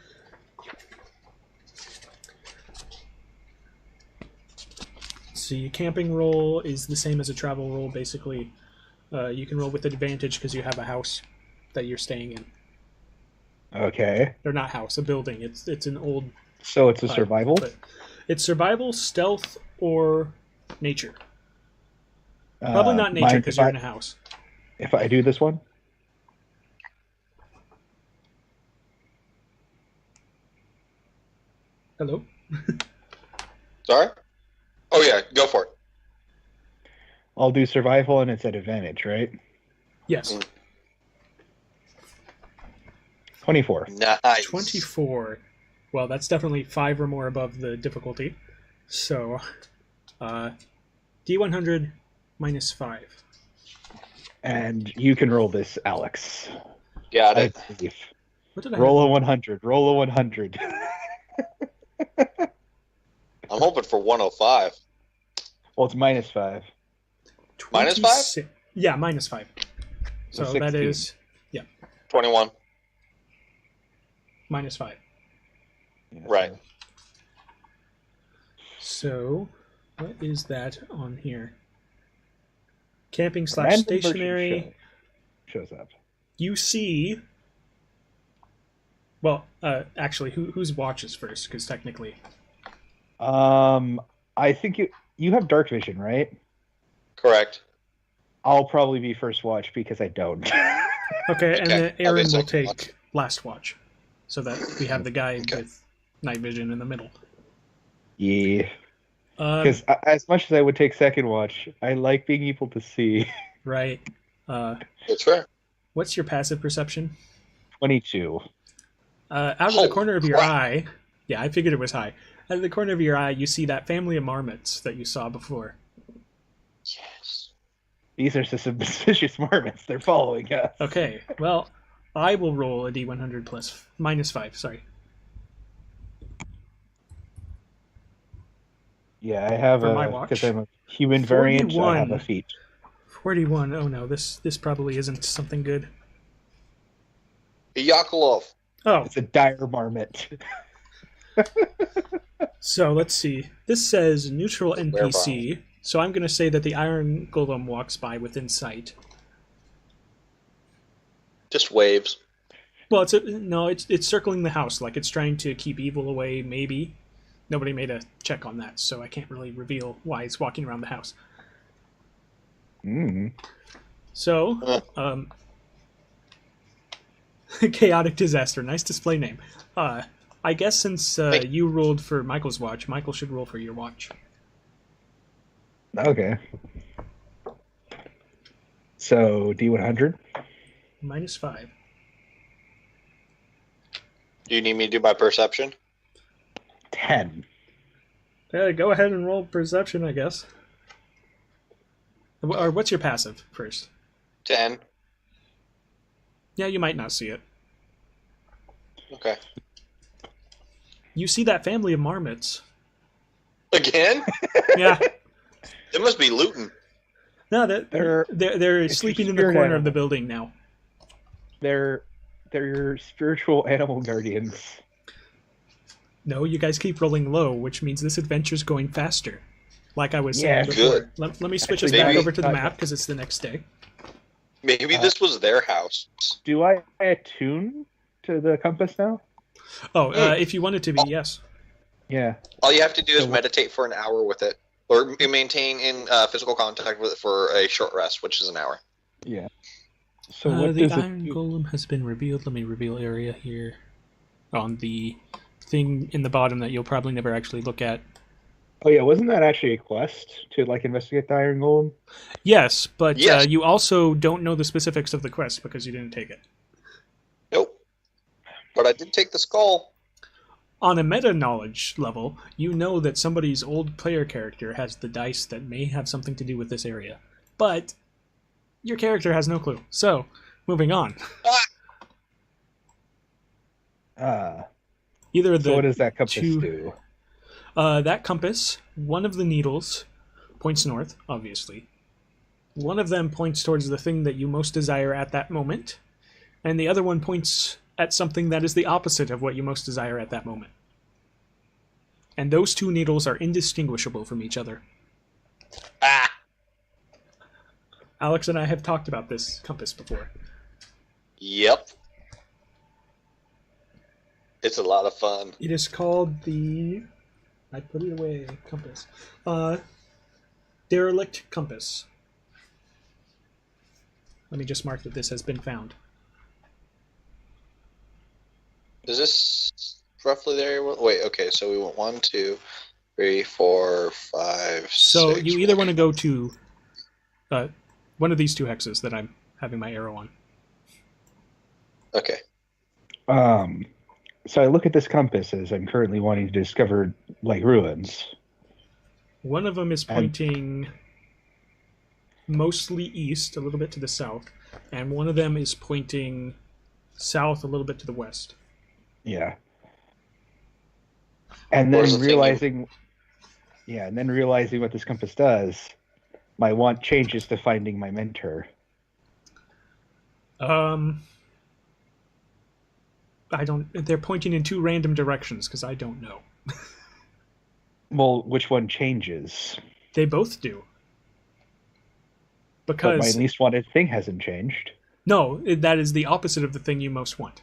So your camping roll is the same as a travel roll, basically. You can roll with advantage because you have a house that you're staying in. Okay. Or not house, a building. It's an old. So it's a survival? But it's survival, stealth, or nature. Probably not nature because you're in a house. If I do this one? Hello? Sorry? Oh yeah, go for it. I'll do survival and it's at advantage, right? Yes. 24. Nice. 24. Well, that's definitely 5 or more above the difficulty. So, D100 minus 5. And you can roll this, Alex. Got it. What did I Roll have? a 100. Roll a 100. I'm hoping for 105. Well, it's minus 5. Minus 5? Yeah, minus 5. So that 16. is 21. minus 5. Yeah, Right. So, what is that on here? Camping / Random stationary. shows up. You see. Well, actually, whose watches first? Because technically, I think you have dark vision, right? Correct. I'll probably be first watch because I don't. okay, and then I'll be Aaron will second take watch. last watch, so that we have the guy with night vision in the middle. Yeah. Because as much as I would take second watch, I like being able to see. Right. That's fair. What's your passive perception? 22. Out of the corner of your eye, yeah, I figured it was high. Out of the corner of your eye, you see that family of marmots that you saw before. Yes. These are suspicious marmots. They're following us. Okay, well, I will roll a D100 plus minus 5. Sorry. Yeah, I have For my watch? because I'm a human variant. 41. I have a feat. 41. Oh no, this probably isn't something good. Yakulov. Oh, It's a dire marmot. So let's see. This says neutral Where NPC. So I'm going to say that the iron golem walks by within sight. Just waves. Well, it's circling the house, like it's trying to keep evil away. Maybe nobody made a check on that, so I can't really reveal why it's walking around the house. So, chaotic disaster. Nice display name. I guess since you rolled for Michael's watch, Michael should roll for your watch. Okay. So D100. -5. Do you need me to do my perception? 10. Go ahead and roll perception, I guess. Or what's your passive first? 10. Yeah, you might not see it. Okay. You see that family of marmots. Again? Yeah. They must be looting. No, they're sleeping in the corner of the building now. They're your spiritual animal guardians. No, you guys keep rolling low, which means this adventure's going faster. Like I was saying before. Good. Let me switch us back over to the map because it's the next day. Maybe this was their house. Do I attune to the compass now? Oh, if you want it to be, yes. Yeah. All you have to do is meditate for an hour with it, or maintain in physical contact with it for a short rest, which is an hour. Yeah. So what the does iron golem has been revealed. Let me reveal area here on the thing in the bottom that you'll probably never actually look at. Oh yeah, wasn't that actually a quest to investigate the iron golem? Yes, but Yes. You also don't know the specifics of the quest because you didn't take it. Nope. But I did take the skull. On a meta-knowledge level, you know that somebody's old player character has the dice that may have something to do with this area. But your character has no clue. So, moving on. Either of the so what does that compass do? That compass, one of the needles points north, obviously. One of them points towards the thing that you most desire at that moment, and the other one points at something that is the opposite of what you most desire at that moment. And those two needles are indistinguishable from each other. Alex and I have talked about this compass before. Yep. It's a lot of fun. It is called the... I put it away. Compass. Derelict compass. Let me just mark that this has been found. Is this roughly there? Wait, okay, so we went 1, 2, 3, 4, 5, So 6. you either want to go to one of these two hexes that I'm having my arrow on. Okay. So I look at this compass as I'm currently wanting to discover ruins. One of them is pointing mostly east, a little bit to the south, and one of them is pointing south, a little bit to the west. Yeah. And then realizing what this compass does, my want changes to finding my mentor. I don't. They're pointing in two random directions because I don't know. Well, which one changes? They both do. But Because my least wanted thing hasn't changed. no, that is the opposite of the thing you most want.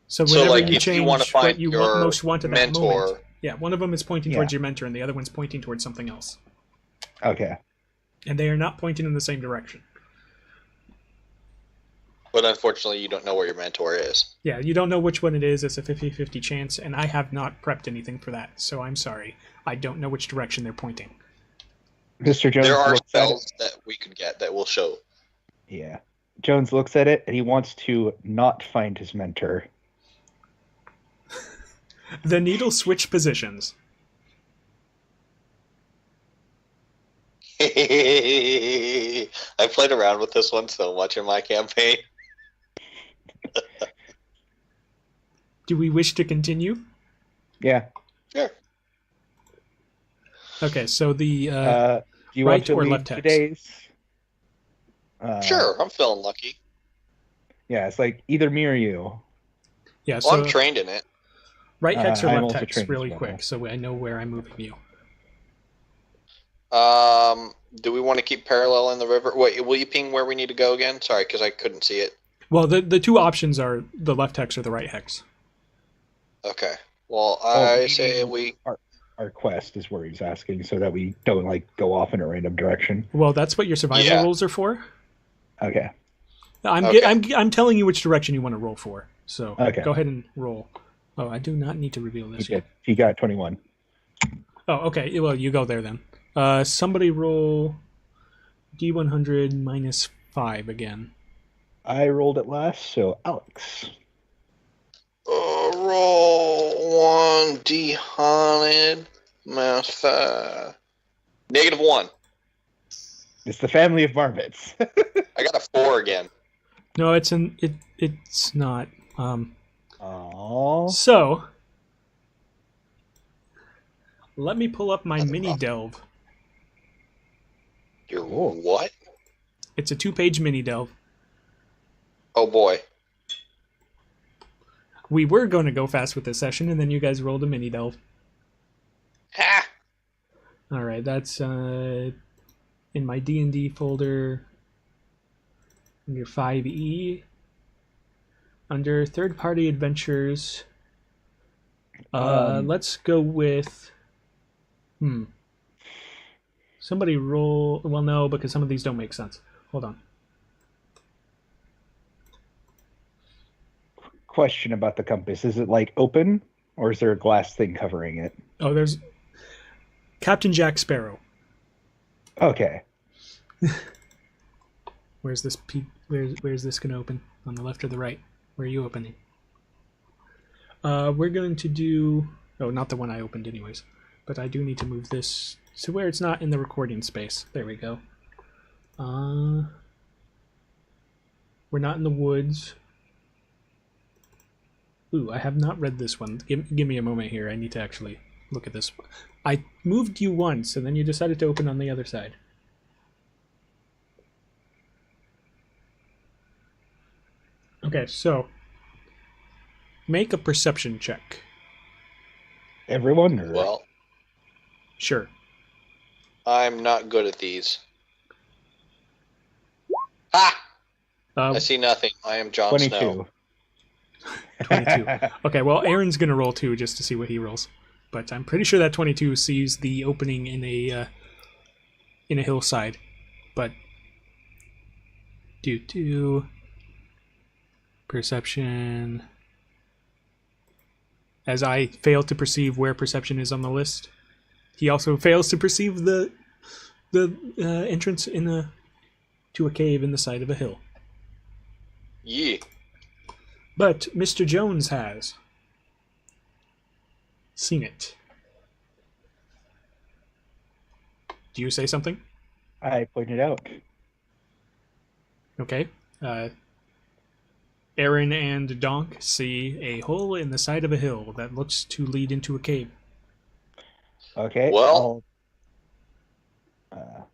So whenever you if change you want to find what you your most want at that mentor, moment, yeah, one of them is pointing towards your mentor, and the other one's pointing towards something else, Okay. and they are not pointing in the same direction. but unfortunately, you don't know where your mentor is. Yeah, you don't know which one it is. It's a 50-50 chance, and I have not prepped anything for that, so I'm sorry. I don't know which direction they're pointing. Mr. Jones There are looks at spells that we could get that will show. it. Yeah. Jones looks at it and he wants to not find his mentor. The needles switch positions. I played around with this one so much in my campaign. Do we wish to continue? Yeah. Sure. Okay, so the Do you right want to or lead left hex? today's? Sure, I'm feeling lucky. Yeah, it's like either me or you. Yeah, Well, I'm so trained in it. right hex or I'm left also hex trained as really well. quick, so I know where I'm moving you. Do we want to keep parallel in the river? Wait, will you ping where we need to go again? Sorry, because I couldn't see it. Well, the two options are the left hex or the right hex. Okay. Well, Oh, I say we. our quest is where he's asking, so that we don't like go off in a random direction. Well, that's what your survival Yeah. rolls are for. Okay. I'm telling you which direction you want to roll for. So Okay. go ahead and roll. Oh, I do not need to reveal this yet. He got 21. Oh, okay. Well, you go there then. Somebody roll D100 minus 5 again. I rolled it last, so Alex. Roll 1 D100 minus 5. -1. It's the family of marmots. I got a 4 again. No, it's not. Aww. So let me pull up my mini delve. Your what? It's a 2-page mini delve. Oh boy. We were going to go fast with this session, and then you guys rolled a mini delve. Ha! All right, that's in my D&D folder under 5E. Under third-party adventures, let's go with... Somebody roll... Well, no, because some of these don't make sense. Hold on. Question about the compass. Is it like open, or is there a glass thing covering it? Oh, there's Captain Jack Sparrow. Okay. Where's this going to open? On the left or the right? Where are you opening? We're going to do... Oh, not the one I opened anyways. But I do need to move this to where it's not in the recording space. There we go. We're not in the woods. Ooh, I have not read this one. Give me a moment here. I need to actually look at this. I moved you once, and then you decided to open on the other side. Okay, so make a perception check. Everyone? Or... Well, Sure. I'm not good at these. Ha! I see nothing. I am Jon 22. Snow. 22. Okay, well, Aaron's going to roll 2 just to see what he rolls. But I'm pretty sure that 22 sees the opening in a hillside. But perception. As I fail to perceive where perception is on the list, he also fails to perceive the entrance to a cave in the side of a hill. Yee. But Mr. Jones has seen it. Do you say something? I pointed out. Okay. Aaron and Dahnk see a hole in the side of a hill that looks to lead into a cave. Okay. Well, go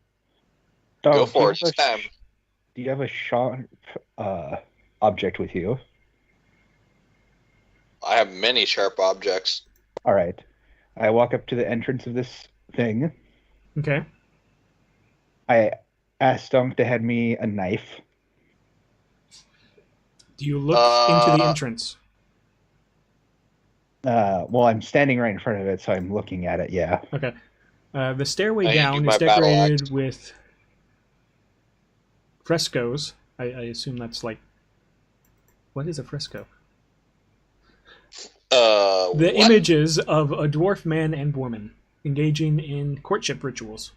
Dahnk, for it. It's time. Do you have a sharp object with you? I have many sharp objects. All right. I walk up to the entrance of this thing. Okay. I ask Dahnk to hand me a knife. Do you look into the entrance? Well, I'm standing right in front of it, so I'm looking at it, yeah. Okay. The stairway I down do is my battle decorated axe. with frescoes. I assume that's like... What is a fresco? The What? images of a dwarf man and woman engaging in courtship rituals.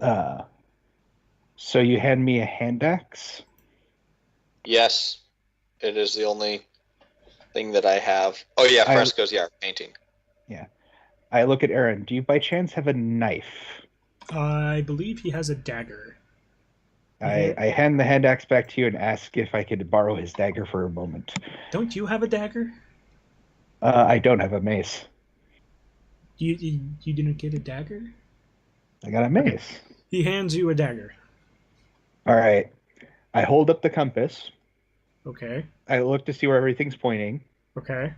So you hand me a hand axe? Yes, it is the only thing that I have. Oh yeah, frescoes. Yeah, painting. Yeah. I look at Aaron. Do you by chance have a knife? I believe he has a dagger. I hand the hand axe back to you and ask if I could borrow his dagger for a moment. Don't you have a dagger? I don't have a mace. You didn't get a dagger? I got a mace. He hands you a dagger. All right. I hold up the compass. Okay. I look to see where everything's pointing. Okay.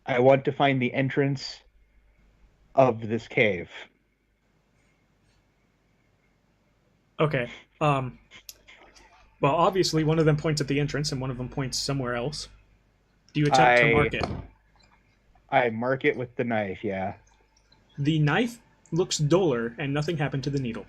I want to find the entrance of this cave. Okay. Well, obviously, one of them points at the entrance and one of them points somewhere else. Do you attempt to mark it? I mark it with the knife, yeah. The knife looks duller, and nothing happened to the needle.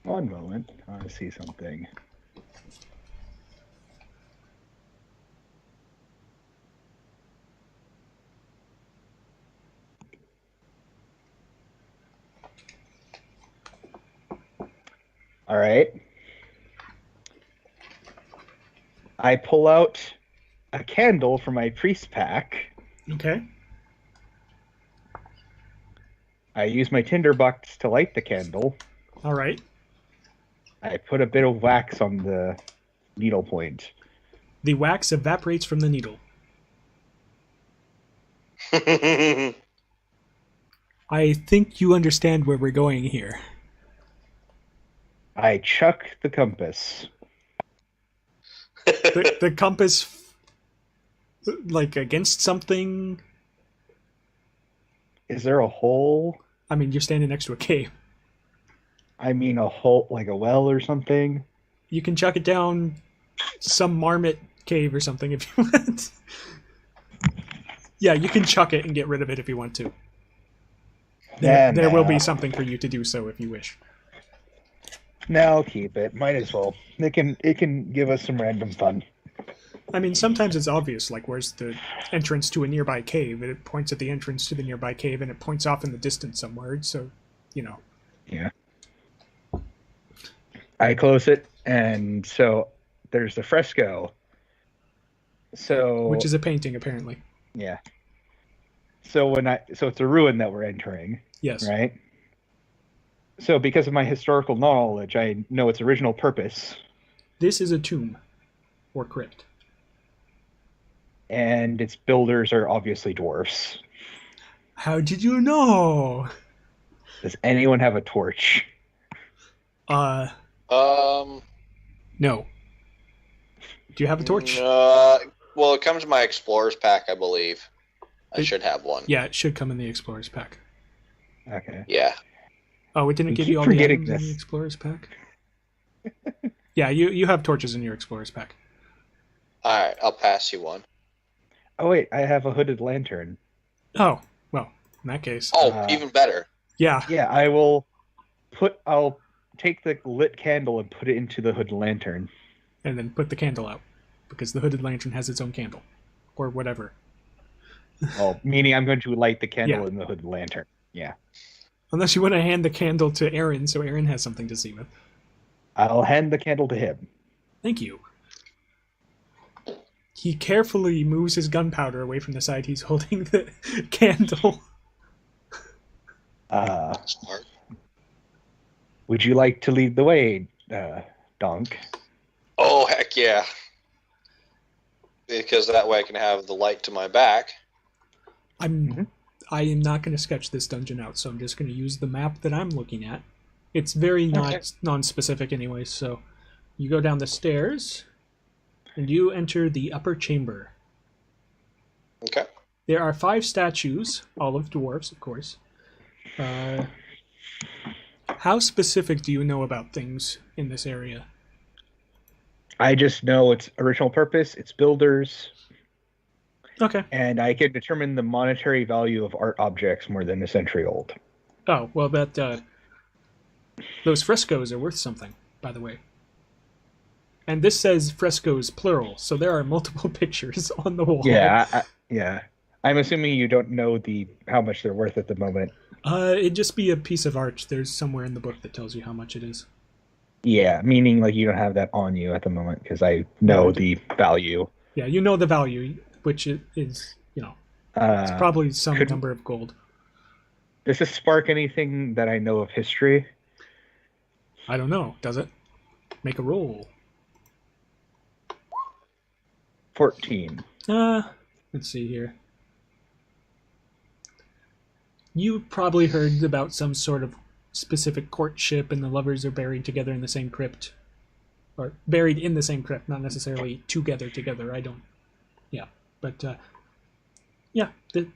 One moment. I want to see something. All right. I pull out a candle from my priest pack. Okay. I use my tinderbox to light the candle. All right. I put a bit of wax on the needle point. The wax evaporates from the needle. I think you understand where we're going here. I chuck the compass. The compass, like, against something? Is there a hole? I mean, you're standing next to a cave. I mean a hole, like a well or something? You can chuck it down some marmot cave or something if you want. Yeah, you can chuck it and get rid of it if you want to. There will be something for you to do so if you wish. No, I'll keep it. Might as well. It can give us some random fun. I mean, sometimes it's obvious, like where's the entrance to a nearby cave, and it points at the entrance to the nearby cave, and it points off in the distance somewhere, so, you know. Yeah. I close it, and so there's the fresco. Which is a painting, apparently. Yeah. So it's a ruin that we're entering. Yes. Right? So because of my historical knowledge, I know its original purpose. This is a tomb. Or crypt. And its builders are obviously dwarfs. How did you know? Does anyone have a torch? No. Do you have a torch? Well, it comes in my explorer's pack, I believe. I should have one. Yeah, it should come in the explorer's pack. Okay. Yeah. Oh, it didn't give you all the items in the explorer's pack? Yeah, you have torches in your explorer's pack. Alright, I'll pass you one. Oh, wait, I have a hooded lantern. Oh, well, in that case. Oh, even better. Yeah. Yeah, I'll take the lit candle and put it into the hooded lantern. And then put the candle out. Because the hooded lantern has its own candle. Or whatever. Oh, meaning I'm going to light the candle in the hooded lantern. Yeah. Unless you want to hand the candle to Aaron, so Aaron has something to see with. I'll hand the candle to him. Thank you. He carefully moves his gunpowder away from the side he's holding the candle. Smart. Would you like to lead the way, Dahnk? Oh, heck yeah. Because that way I can have the light to my back. I am not going to sketch this dungeon out, so I'm just going to use the map that I'm looking at. It's very non-specific anyway, so you go down the stairs, and you enter the upper chamber. Okay. There are 5 statues, all of dwarves, of course. How specific do you know about things in this area? I just know its original purpose, its builders. Okay. And I can determine the monetary value of art objects more than a century old. Oh, well, those frescoes are worth something, by the way. And this says frescoes plural, so there are multiple pictures on the wall. Yeah, yeah. I'm assuming you don't know how much they're worth at the moment. It'd just be a piece of art. There's somewhere in the book that tells you how much it is. Yeah, meaning like you don't have that on you at the moment because I know the value. Yeah, you know the value, which is it's probably some number of gold. Does this spark anything that I know of history? I don't know. Does it? Make a roll. 14. Let's see here. You probably heard about some sort of specific courtship, and the lovers are buried together in the same crypt, or buried in the same crypt, not necessarily together. I don't. Yeah, but yeah,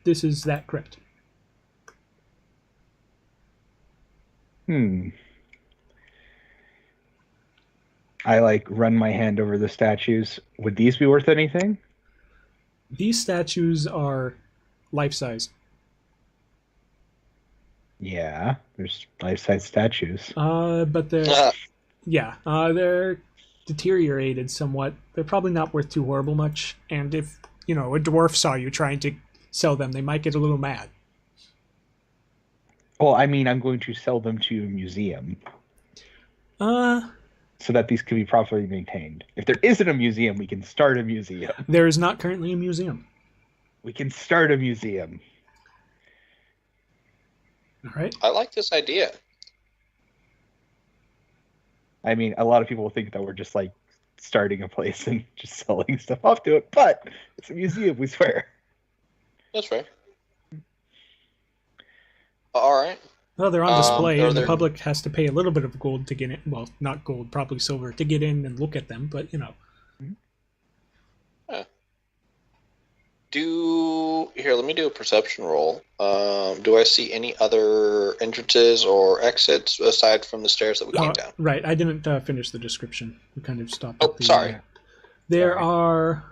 this is that crypt. I run my hand over the statues. Would these be worth anything? These statues are life-size. Yeah, there's life-size statues. But they're deteriorated somewhat. They're probably not worth too horrible much. And if a dwarf saw you trying to sell them, they might get a little mad. Well, I mean, I'm going to sell them to a museum. So that these can be properly maintained. If there isn't a museum, we can start a museum. There is not currently a museum. We can start a museum. All right. I like this idea. I mean, a lot of people think that we're just starting a place and just selling stuff off to it, but it's a museum, we swear. That's right. All right. Well, they're on display, and the public has to pay a little bit of gold to get in. Well, not gold, probably silver, to get in and look at them, but Here, let me do a perception roll. Do I see any other entrances or exits aside from the stairs that we came down? Right, I didn't finish the description. We kind of stopped. Oh, sorry. There are...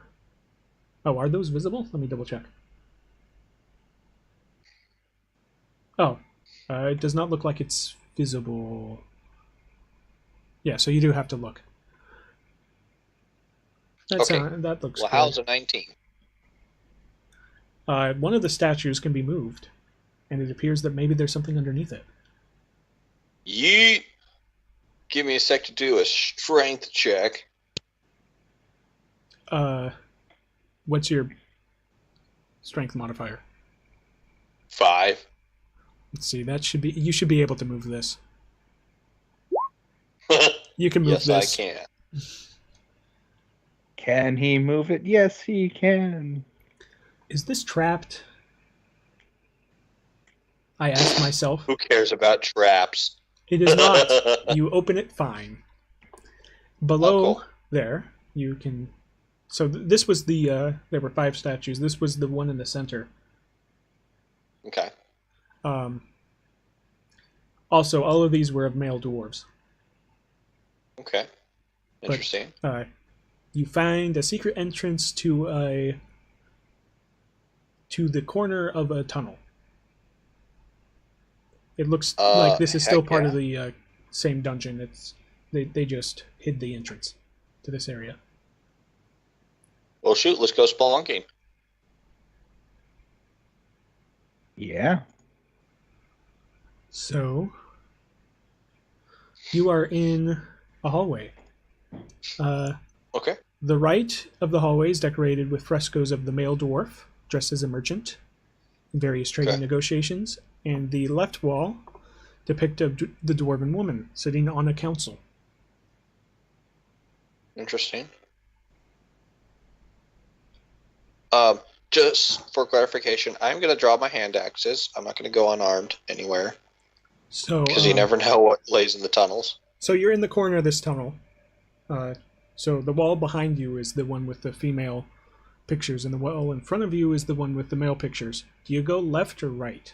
Oh, are those visible? Let me double check. Oh, it does not look like it's visible. Yeah, so you do have to look. Okay. That looks well, good. how's a 19? One of the statues can be moved, and it appears that maybe there's something underneath it. Yeet! Give me a sec to do a strength check. What's your strength modifier? 5. Let's see, you should be able to move this. You can move yes, this. Yes, I can. Can he move it? Yes, he can. Is this trapped? I ask myself. Who cares about traps? It is not. You open it fine. Below cool. there, you can... So this was the... there were 5 statues. This was the one in the center. Okay. Also, all of these were of male dwarves. Okay. Interesting. But, you find a secret entrance to the corner of a tunnel. It looks like this is still part of the same dungeon. They just hid the entrance to this area. Well, shoot, let's go spelunking. Yeah. So, you are in a hallway. Okay. The right of the hallway is decorated with frescoes of the male dwarf, dressed as a merchant, in various trading negotiations, and the left wall depicts the dwarven woman sitting on a council. Interesting. Just for clarification, I'm going to draw my hand axes. I'm not going to go unarmed anywhere. So, because you never know what lays in the tunnels. So you're in the corner of this tunnel. So the wall behind you is the one with the female pictures, and the wall in front of you is the one with the male pictures. Do you go left or right?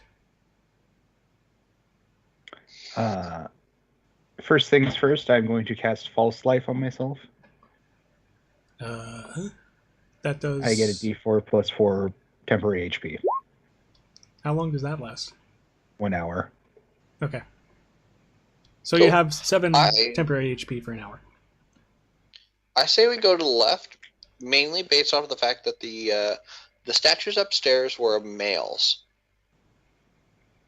First things first, I'm going to cast False Life on myself. That does... I get a d4 plus 4 temporary HP. How long does that last? 1 hour. Okay. So you have 7 temporary HP for an hour. I say we go to the left, mainly based off of the fact that the statues upstairs were males.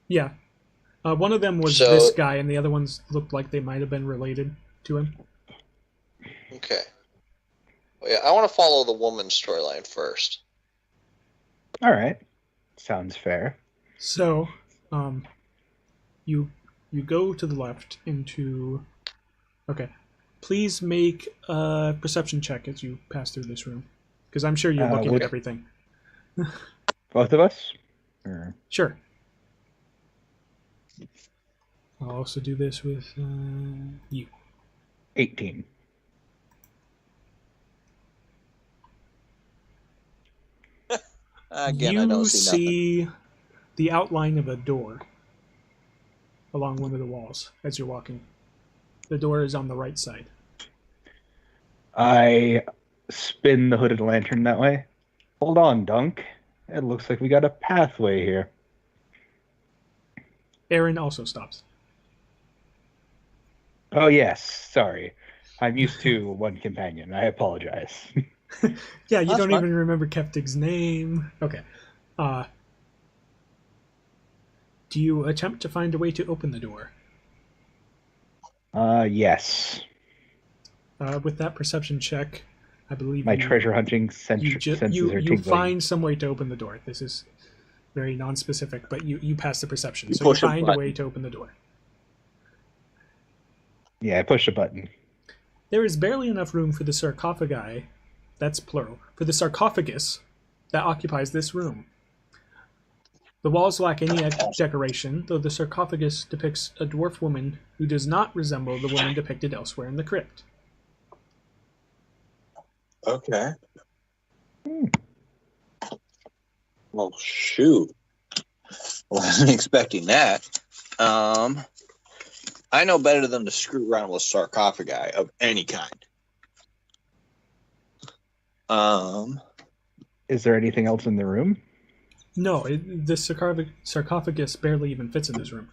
Yeah. One of them was this guy, and the other ones looked like they might have been related to him. Okay. Well, yeah, I want to follow the woman's storyline first. All right. Sounds fair. So, you go to the left into... Okay. Please make a perception check as you pass through this room. Because I'm sure you're looking at everything. Both of us? Or... Sure. I'll also do this with you. 18. Again, You I don't see nothing. the outline of a door along one of the walls as you're walking. The door is on the right side. I spin the hooded lantern that way. Hold on, Dunk. It looks like we got a pathway here. Aaron also stops. Oh, yes. Sorry. I'm used to one companion. I apologize. Yeah, you That's don't fine. even remember Keftig's name. Okay. Do you attempt to find a way to open the door? Yes. With that perception check, I believe My treasure hunting senses are you tingling. find some way to open the door. This is very non-specific, but you pass the perception, You so you push a find a button. way to open the door. Yeah, I push a button. There is barely enough room for the sarcophagi, that's plural, for the sarcophagus that occupies this room. The walls lack any decoration, though the sarcophagus depicts a dwarf woman who does not resemble the woman depicted elsewhere in the crypt. Okay. Well, shoot. Wasn't expecting that. I know better than to screw around with sarcophagi of any kind. Is there anything else in the room? No, the sarcophagus barely even fits in this room.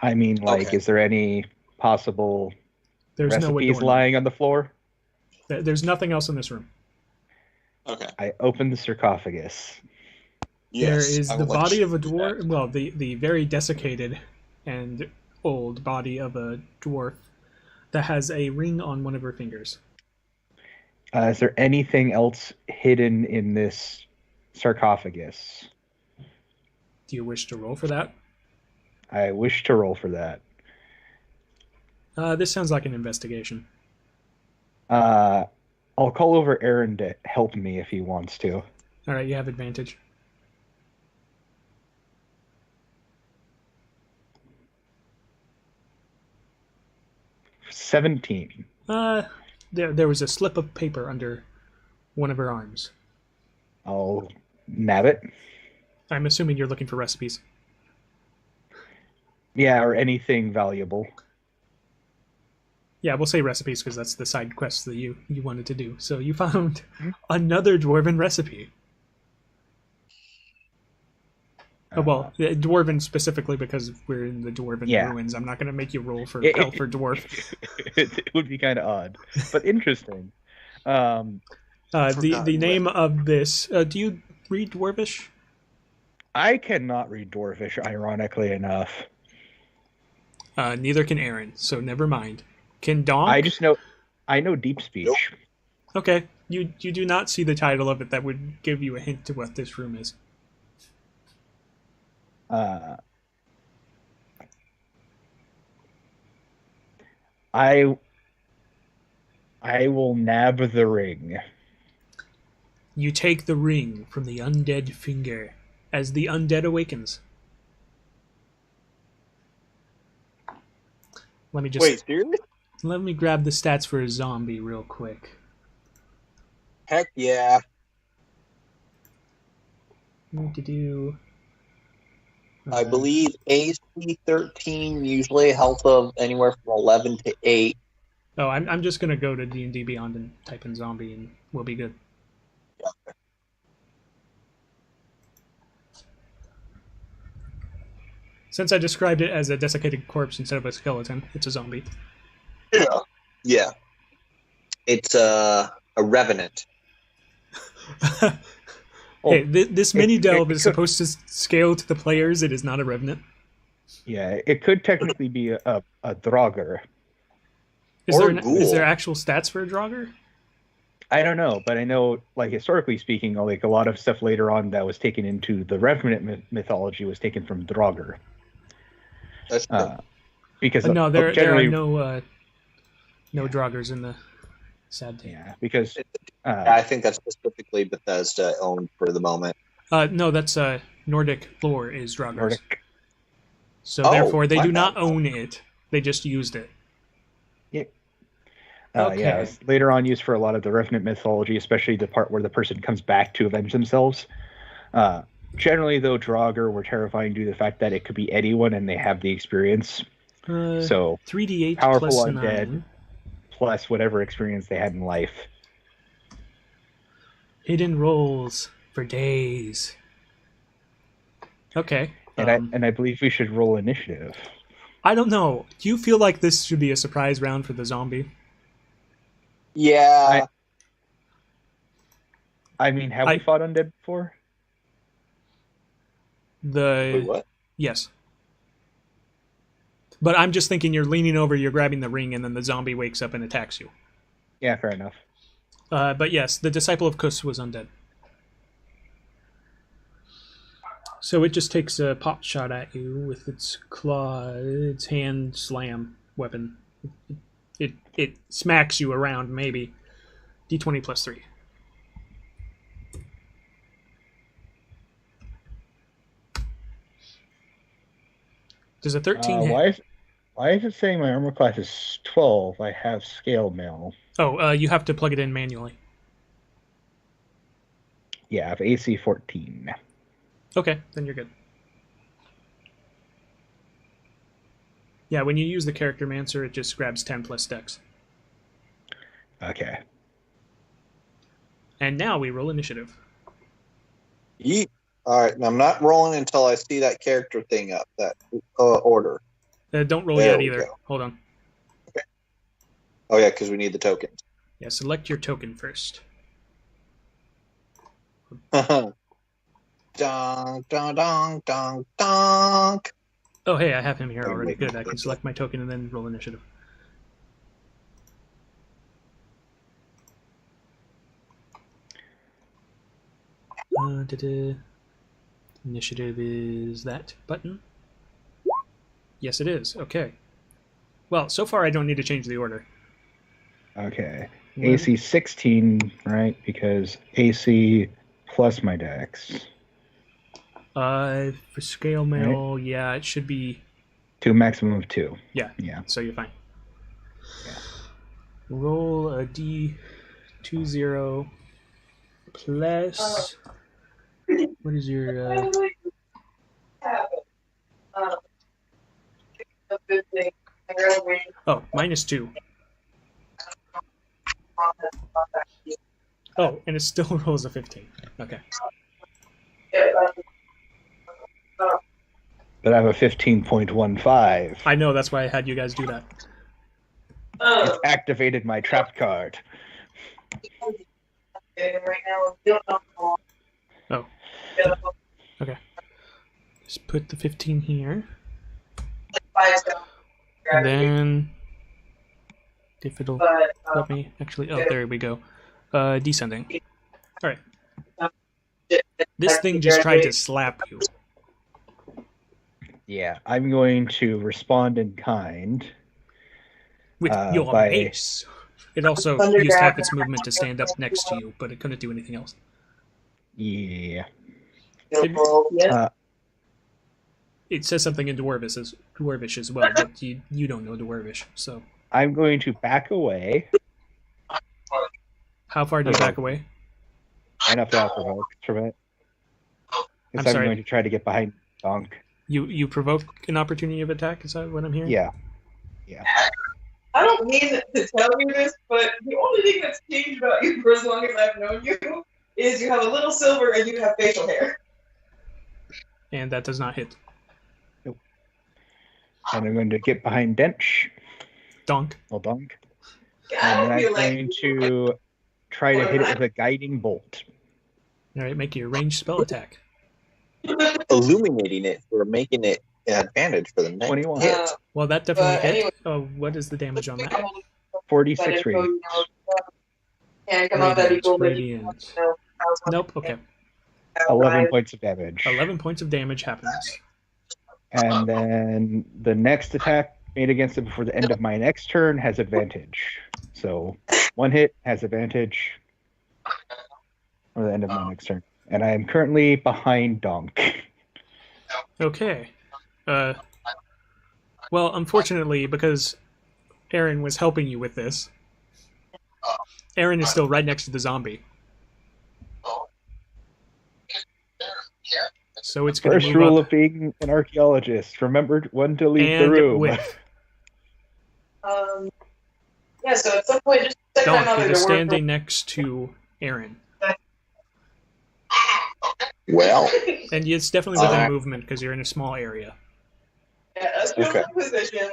I mean, like, Okay. is there any possible There's no recipes adornment. lying on the floor? There's nothing else in this room. Okay. I open the sarcophagus. Yes, There is I the would like body to of a do dwarf. that. Well, the very desiccated and old body of a dwarf that has a ring on one of her fingers. Is there anything else hidden in this sarcophagus? Do you wish to roll for that? I wish to roll for that. This sounds like an investigation. I'll call over Aaron to help me if he wants to. All right, you have advantage. $17. There was a slip of paper under one of her arms. I'll nab it. I'm assuming you're looking for recipes. Yeah, or anything valuable. Yeah, we'll say recipes because that's the side quest that you wanted to do. So you found another dwarven recipe. Well, dwarven specifically because we're in the dwarven ruins. I'm not going to make you roll for elf or dwarf. It would be kind of odd, but interesting. The name of this. Do you read Dwarvish? I cannot read Dwarvish, ironically enough. Neither can Aaron, so never mind. Can Dahnk? I know deep speech. Nope. Okay, you do not see the title of it that would give you a hint to what this room is. I will nab the ring. You take the ring from the undead finger as the undead awakens. Let me just Wait, seriously? let me grab the stats for a zombie real quick. Heck yeah. Need to do. I believe AC 13, usually a health of anywhere from 11 to 8. Oh, I'm just gonna go to D&D Beyond and type in zombie, and we'll be good. Since I described it as a desiccated corpse instead of a skeleton, it's a zombie. Yeah. Yeah. It's a revenant. Hey, this mini delve is supposed to scale to the players. It is not a revenant. Yeah, it could technically be a Draugr. Is there actual stats for a Draugr? I don't know, but I know, like, historically speaking, like a lot of stuff later on that was taken into the Revenant mythology was taken from Draugr. That's true. Because no, there generally, are no Draugrs in the sad day. Yeah, because I think that's specifically Bethesda owned for the moment. No, that's Nordic lore is Draugrs. Nordic. So Oh, therefore, they my do bad. not own it. They just used it. Okay. Yeah, it's later on used for a lot of the Revenant mythology, especially the part where the person comes back to avenge themselves. Generally, though, Draugr were terrifying due to the fact that it could be anyone and they have the experience. So 3d8 powerful plus undead 9. plus whatever experience they had in life. Hidden rolls for days. Okay. And I believe we should roll initiative. I don't know. Do you feel like this should be a surprise round for the zombie? Yeah. I mean, have we fought undead before? Wait, what? Yes. But I'm just thinking you're leaning over, you're grabbing the ring, and then the zombie wakes up and attacks you. Yeah, fair enough. But yes, the Disciple of Kus was undead. So it just takes a pot shot at you with its claw, its hand slam weapon. It smacks you around, maybe. D20 plus 3. Does a 13 hit? Why is it saying my armor class is 12? I have scale mail. Oh, you have to plug it in manually. Yeah, I have AC 14. Okay, then you're good. Yeah, when you use the Character Mancer, it just grabs 10 plus dex. Okay. And now we roll initiative. Yeet. All right, I'm not rolling until I see that character thing up, that order. Don't roll There yet we either. go. Hold on. Okay. Oh, yeah, because we need the tokens. Yeah, select your token first. Donk, donk, donk, donk, donk. Oh, hey, I have him here already. Good, I can select my token and then roll initiative. Initiative is that button? Yes, it is. Okay. Well, so far I don't need to change the order. Okay. AC 16, right? Because AC plus my dex. For scale mail, right. Yeah, it should be... To a maximum of 2. Yeah. So you're fine. Yeah. Roll a D20 plus... What is your... Oh, -2. Oh, and it still rolls a 15. Okay. But I have a 15.15. I know, that's why I had you guys do that. It's activated my trap card. Oh. Okay. Just put the 15 here. And then... If it'll let me actually... Oh, there we go. Descending. Alright. This thing just tried to slap you. Yeah, I'm going to respond in kind. With your mace. It also used half its movement to stand up next to you, but it couldn't do anything else. Yeah. It says something in Dwarvish as well, but you don't know Dwarvish, so... I'm going to back away. How far do you back away? Enough to provoke from it. I'm sorry. I'm going to try to get behind Dahnk. You provoke an opportunity of attack? Is that what I'm hearing? Yeah. I don't mean to tell you this, but the only thing that's changed about you for as long as I've known you is you have a little silver and you have facial hair. And that does not hit. Nope. And I'm going to get behind Dahnk. Dahnk. Well, Dahnk. And then I'm going to try to hit it with a guiding bolt. Alright, make your ranged spell attack. Illuminating it or making it an advantage for the next 21. hit. Well, that definitely hit. Oh, what is the damage on that? 46 radiant. Radiant. Nope, okay. 11 points of damage. 11 points of damage happens. And then the next attack made against it before the end of my next turn has advantage. So one hit has advantage or the end of my next turn. And I am currently behind Dahnk. Okay. Well, unfortunately, because Aaron was helping you with this, Aaron is still right next to the zombie. So it's going to First move rule up of being an archaeologist: remember when to leave the and room. width. Yeah, so at some point, just send my Dahnk, mother it to is work. standing next to Aaron. Well, And it's definitely within movement because you're in a small area. Yeah, that's okay. Position.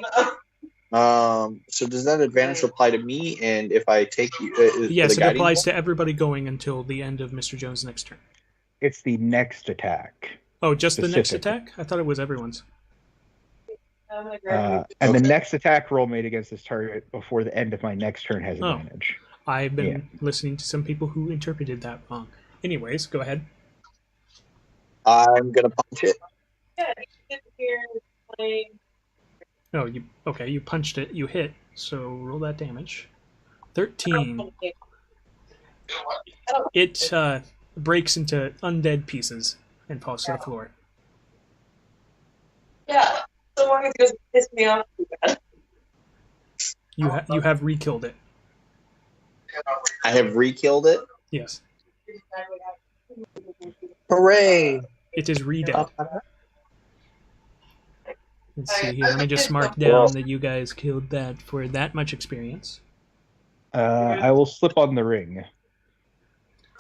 So does that advantage apply to me? And if I take you, Yes, it applies to everybody going until the end of Mr. Jones' next turn. It's the next attack. Oh, just the next Specific. attack? I thought it was everyone's. I'm gonna grab you. And the next attack roll made against this target before the end of my next turn has advantage. I've been listening to some people who interpreted that wrong. Anyways, go ahead. I'm gonna punch it. Yeah, you sit here playing. Oh, you punched it, you hit, so roll that damage. 13. It breaks into undead pieces and falls to the floor. Yeah, so long as it doesn't piss me off too bad. You have re-killed it. I have re-killed it. Yes. Hooray! It is re-dead. Let's see here. Let me just mark down that you guys killed that for that much experience. I will slip on the ring.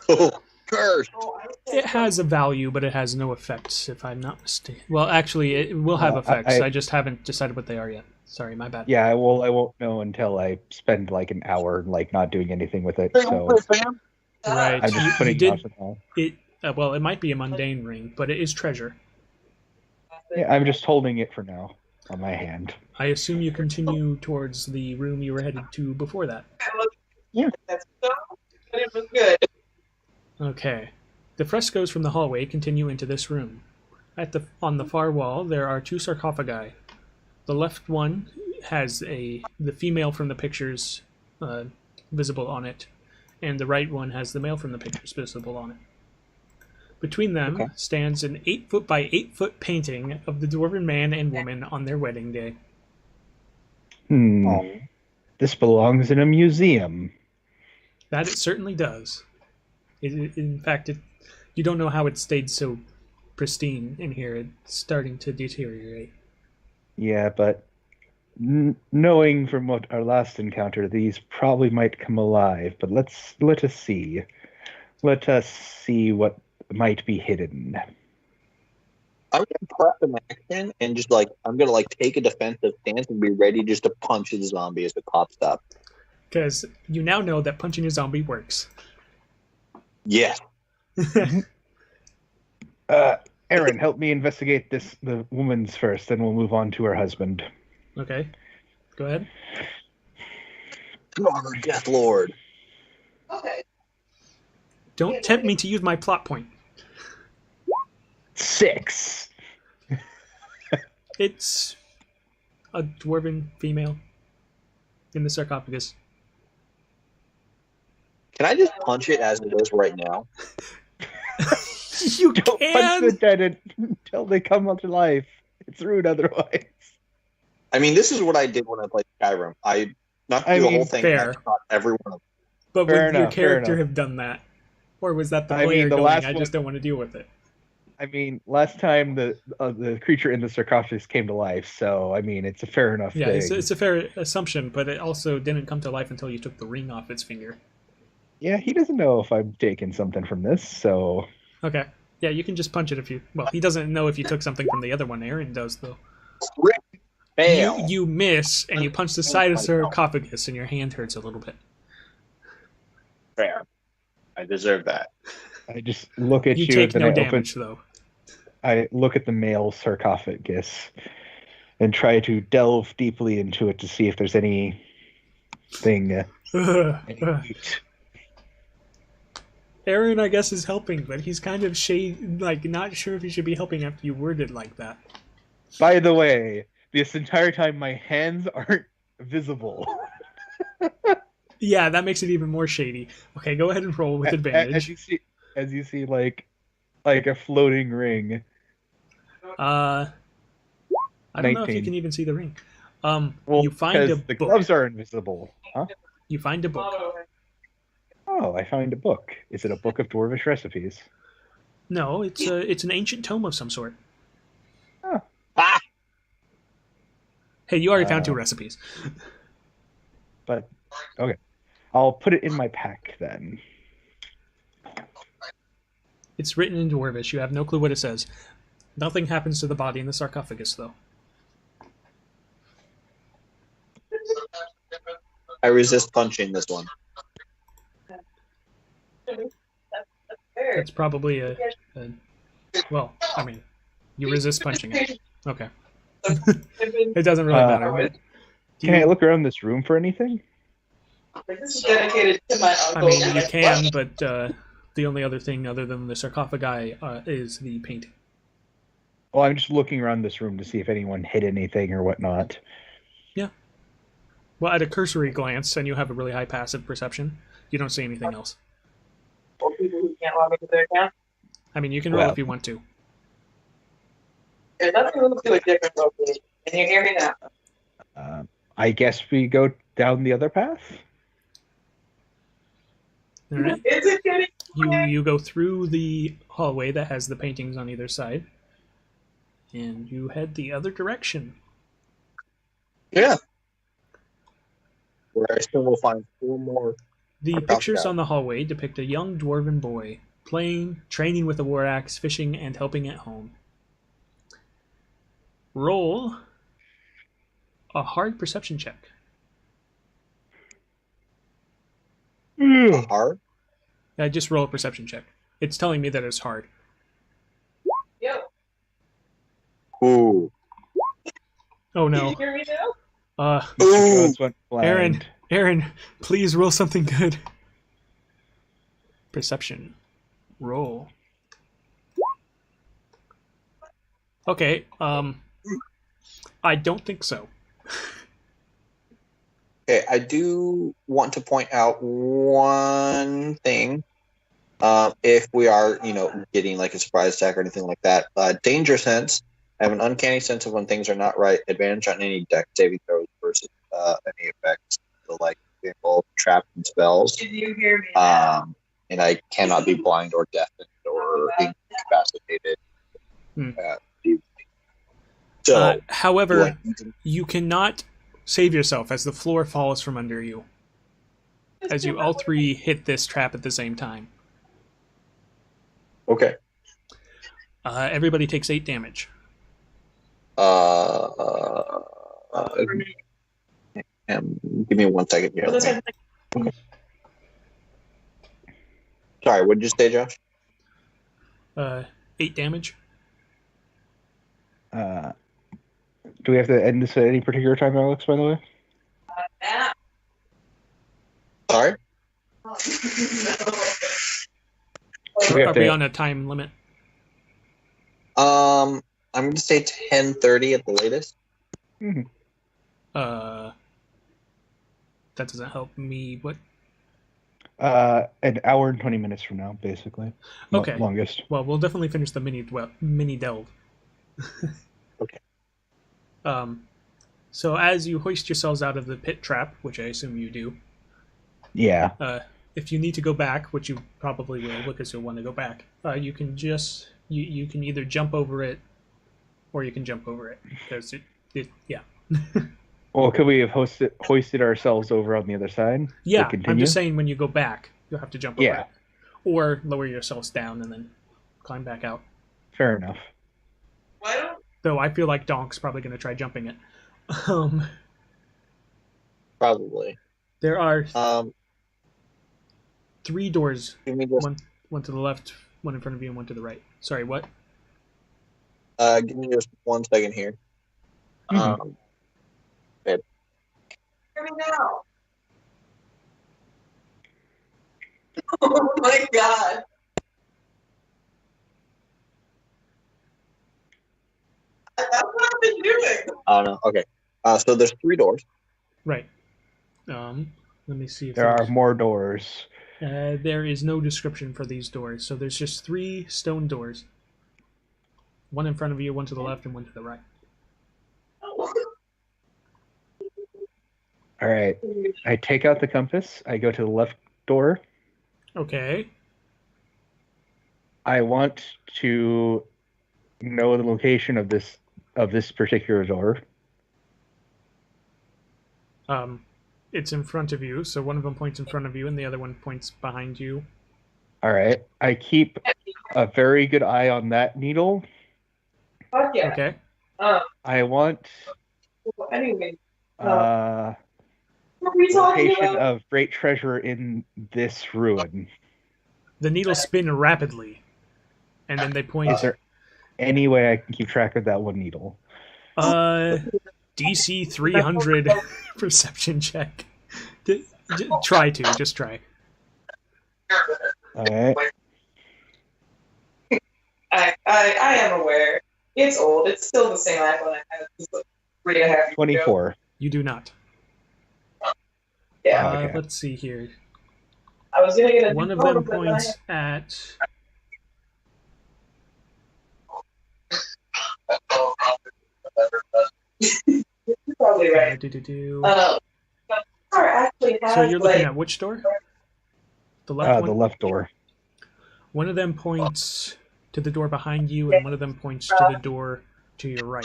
Oh, curse! It has a value, but it has no effects, if I'm not mistaken. Well, actually, it will have effects. I just haven't decided what they are yet. Sorry, my bad. Yeah, I won't know until I spend like an hour like not doing anything with it. So Right. I'm just putting it off it. Well, it might be a mundane ring, but it is treasure. Yeah, I'm just holding it for now on my hand. I assume you continue towards the room you were headed to before that. Yeah. That's so, but it was good. Okay. The frescoes from the hallway continue into this room. On the far wall, there are two sarcophagi. The left one has the female from the pictures visible on it, and the right one has the male from the pictures visible on it. Between them stands an 8-foot by 8-foot painting of the Dwarven man and woman on their wedding day. This belongs in a museum. That it certainly does. In fact, you don't know how it stayed so pristine in here. It's starting to deteriorate. Yeah, but knowing from what our last encounter, these probably might come alive. But let us see. Let us see what might be hidden. I'm gonna prep an action and just I'm gonna take a defensive stance and be ready just to punch the zombie as it pops up. Because you now know that punching a zombie works. Yes. Aaron, help me investigate the woman's first, then we'll move on to her husband. Okay. Go ahead. Death Lord. Okay. Don't tempt me to use my plot point. 6. It's a dwarven female in the sarcophagus. Can I just punch it as it is right now? You Don't punch the dead until they come to life. It's rude otherwise. I mean, this is what I did when I played Skyrim. I knocked through the whole thing fair. and I shot every one of them. But Fair would your enough, character have done that? Or was that the player the going, last I just don't want to deal with it? I mean, last time the creature in the sarcophagus came to life, so I mean, it's a fair enough Yeah, thing. it's a fair assumption, but it also didn't come to life until you took the ring off its finger. Yeah, he doesn't know if I'm taking something from this, so... Okay. Yeah, you can just punch it if you... Well, he doesn't know if you took something from the other one. Aaron does, though. Fail. You miss, and you punch the side of the sarcophagus, and your hand hurts a little bit. Fair. I deserve that. I just look at you, take and no I damage, though. I look at the male sarcophagus and try to delve deeply into it to see if there's anything... Aaron, I guess, is helping, but he's kind of not sure if he should be helping after you worded like that. By the way, this entire time my hands aren't visible. Yeah, that makes it even more shady. Okay, go ahead and roll with advantage. As you see, like a floating ring. I don't know if you 19. can even see the ring. Well, You find a because the book. gloves are invisible. Huh? You find a book. Oh, I found a book. Is it a book of dwarvish recipes? No, it's an ancient tome of some sort. Oh. Ah! Hey, you already found 2 recipes. But okay, I'll put it in my pack then. It's written in Dwarvish. You have no clue what it says. Nothing happens to the body in the sarcophagus, though. I resist punching this one. That's probably a well, I mean, you resist punching it. Okay. It doesn't really matter. But Can I look around this room for anything? This is dedicated to my I uncle. mean, you can, but the only other thing other than the sarcophagi is the painting. Well, I'm just looking around this room to see if anyone hid anything or whatnot. Yeah. Well, at a cursory glance, and you have a really high passive perception, you don't see anything else. Or people who can't log into their account. I mean, you can roll Well. if you want to. Okay, let's move to a different location. Can you hear me now? I guess we go down the other path. All right. Is it getting You go through the hallway that has the paintings on either side, and you head the other direction. Yeah. Where I assume we'll find 4 more. The About pictures that. on the hallway depict a young dwarven boy playing, training with a war axe, fishing, and helping at home. Roll a hard perception check. Hard? Just roll a perception check. It's telling me that it's hard. Yo, Ooh. Oh can no. you hear me now? Ooh. Jones went blind. Aaron, please roll something good. Perception. Roll. Okay, I don't think so. Okay, I do want to point out one thing. If we are, getting like a surprise attack or anything like that, danger sense. I have an uncanny sense of when things are not right. Advantage on any deck saving throws versus any effects, so like example, trapped and spells. Can you hear me now? And I cannot be blind or deafened or incapacitated. So, however, you cannot save yourself as the floor falls from under you, as you all 3 hit this trap at the same time. okay. Everybody takes 8 damage. Give me 1 second here. Okay. Sorry, what did you say, Josh? 8 damage. Do we have to end this at any particular time, Alex, by the way? Now. Sorry? We Are have we to- on a time limit? I'm going to say 10:30 at the latest. Mhm. That doesn't help me. What? An hour and 20 minutes from now, basically. Okay. Longest. Well, we'll definitely finish the mini delve. Okay. So as you hoist yourselves out of the pit trap, which I assume you do, Yeah. if you need to go back, which you probably will because you'll want to go back, you can just you can either jump over it, or you can jump over it because yeah. Well, could we have hoisted ourselves over on the other side? to Yeah, I'm continue? just saying when you go back, you'll have to jump over Yeah. it, or lower yourselves down and then climb back out. Fair enough. Why don't Though I feel like Dank's probably going to try jumping it. Probably. There are Um, 3 doors. give me just, One to the left, one in front of you, and one to the right. Sorry, what? give me just 1 second here. Mhm. hear me now? Oh my god. That's what I've been doing. I don't know. Okay. So there's 3 doors. Right. Let me see if There are there's- more doors. there is no description for these doors, so there's just 3 stone doors. One in front of you, one to the left, and one to the right. right. I take out the compass. I go to the left door. Okay. I want to know the location of this particular door. It's in front of you, so one of them points in front of you, and the other one points behind you. All right. I keep a very good eye on that needle. Fuck yeah. Okay. I want Anyway, what uh, are we talking location about? of great treasure in this ruin. The needles spin rapidly, and then they point. Is there any way I can keep track of that one needle? DC 300 perception check. Just try. All right. I am aware. It's old. It's still the same iPhone I had just like 3.5 years ago. 24. You do not. Yeah. Okay. Let's see here. I was gonna get a One new of them phone, but points at. You're probably right. Car actually has So you're looking like at which door? The left one? The left door. One of them points to the door behind you, and one of them points to the door to your right.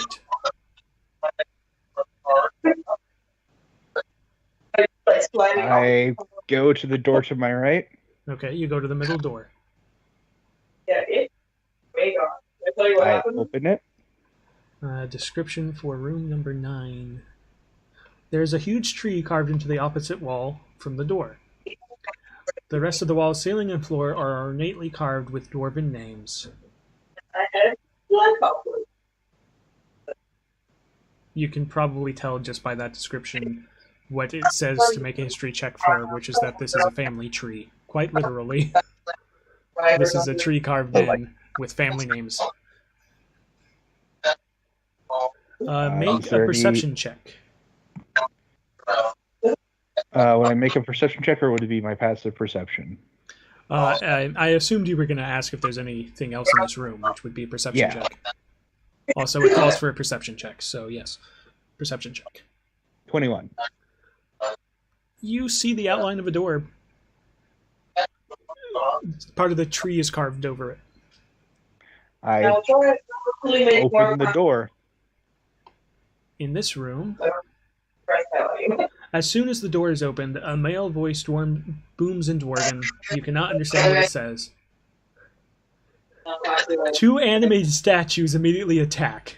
I go to the door to my right. Okay, you go to the middle door. Yeah, it's way gone. Did I tell you what I happened? open it. Description for room number 9. There's a huge tree carved into the opposite wall from the door. The rest of the wall, ceiling, and floor are ornately carved with Dwarven names. I had one couple. You can probably tell just by that description what it says to make a history check for, which is that this is a family tree. Quite literally. This is a tree carved in with family names. Make a perception check. When I make a perception check, or would it be my passive perception? I assumed you were going to ask if there's anything else in this room, which would be a perception Yeah. check. Also, it calls for a perception check, so yes. Perception check. 21. You see the outline of a door. Part of the tree is carved over it. I Now try to really make more open the door. In this room, value. as soon as the door is opened, a male voice booms in Dwarven. You cannot understand what it says. 2 animated statues immediately attack.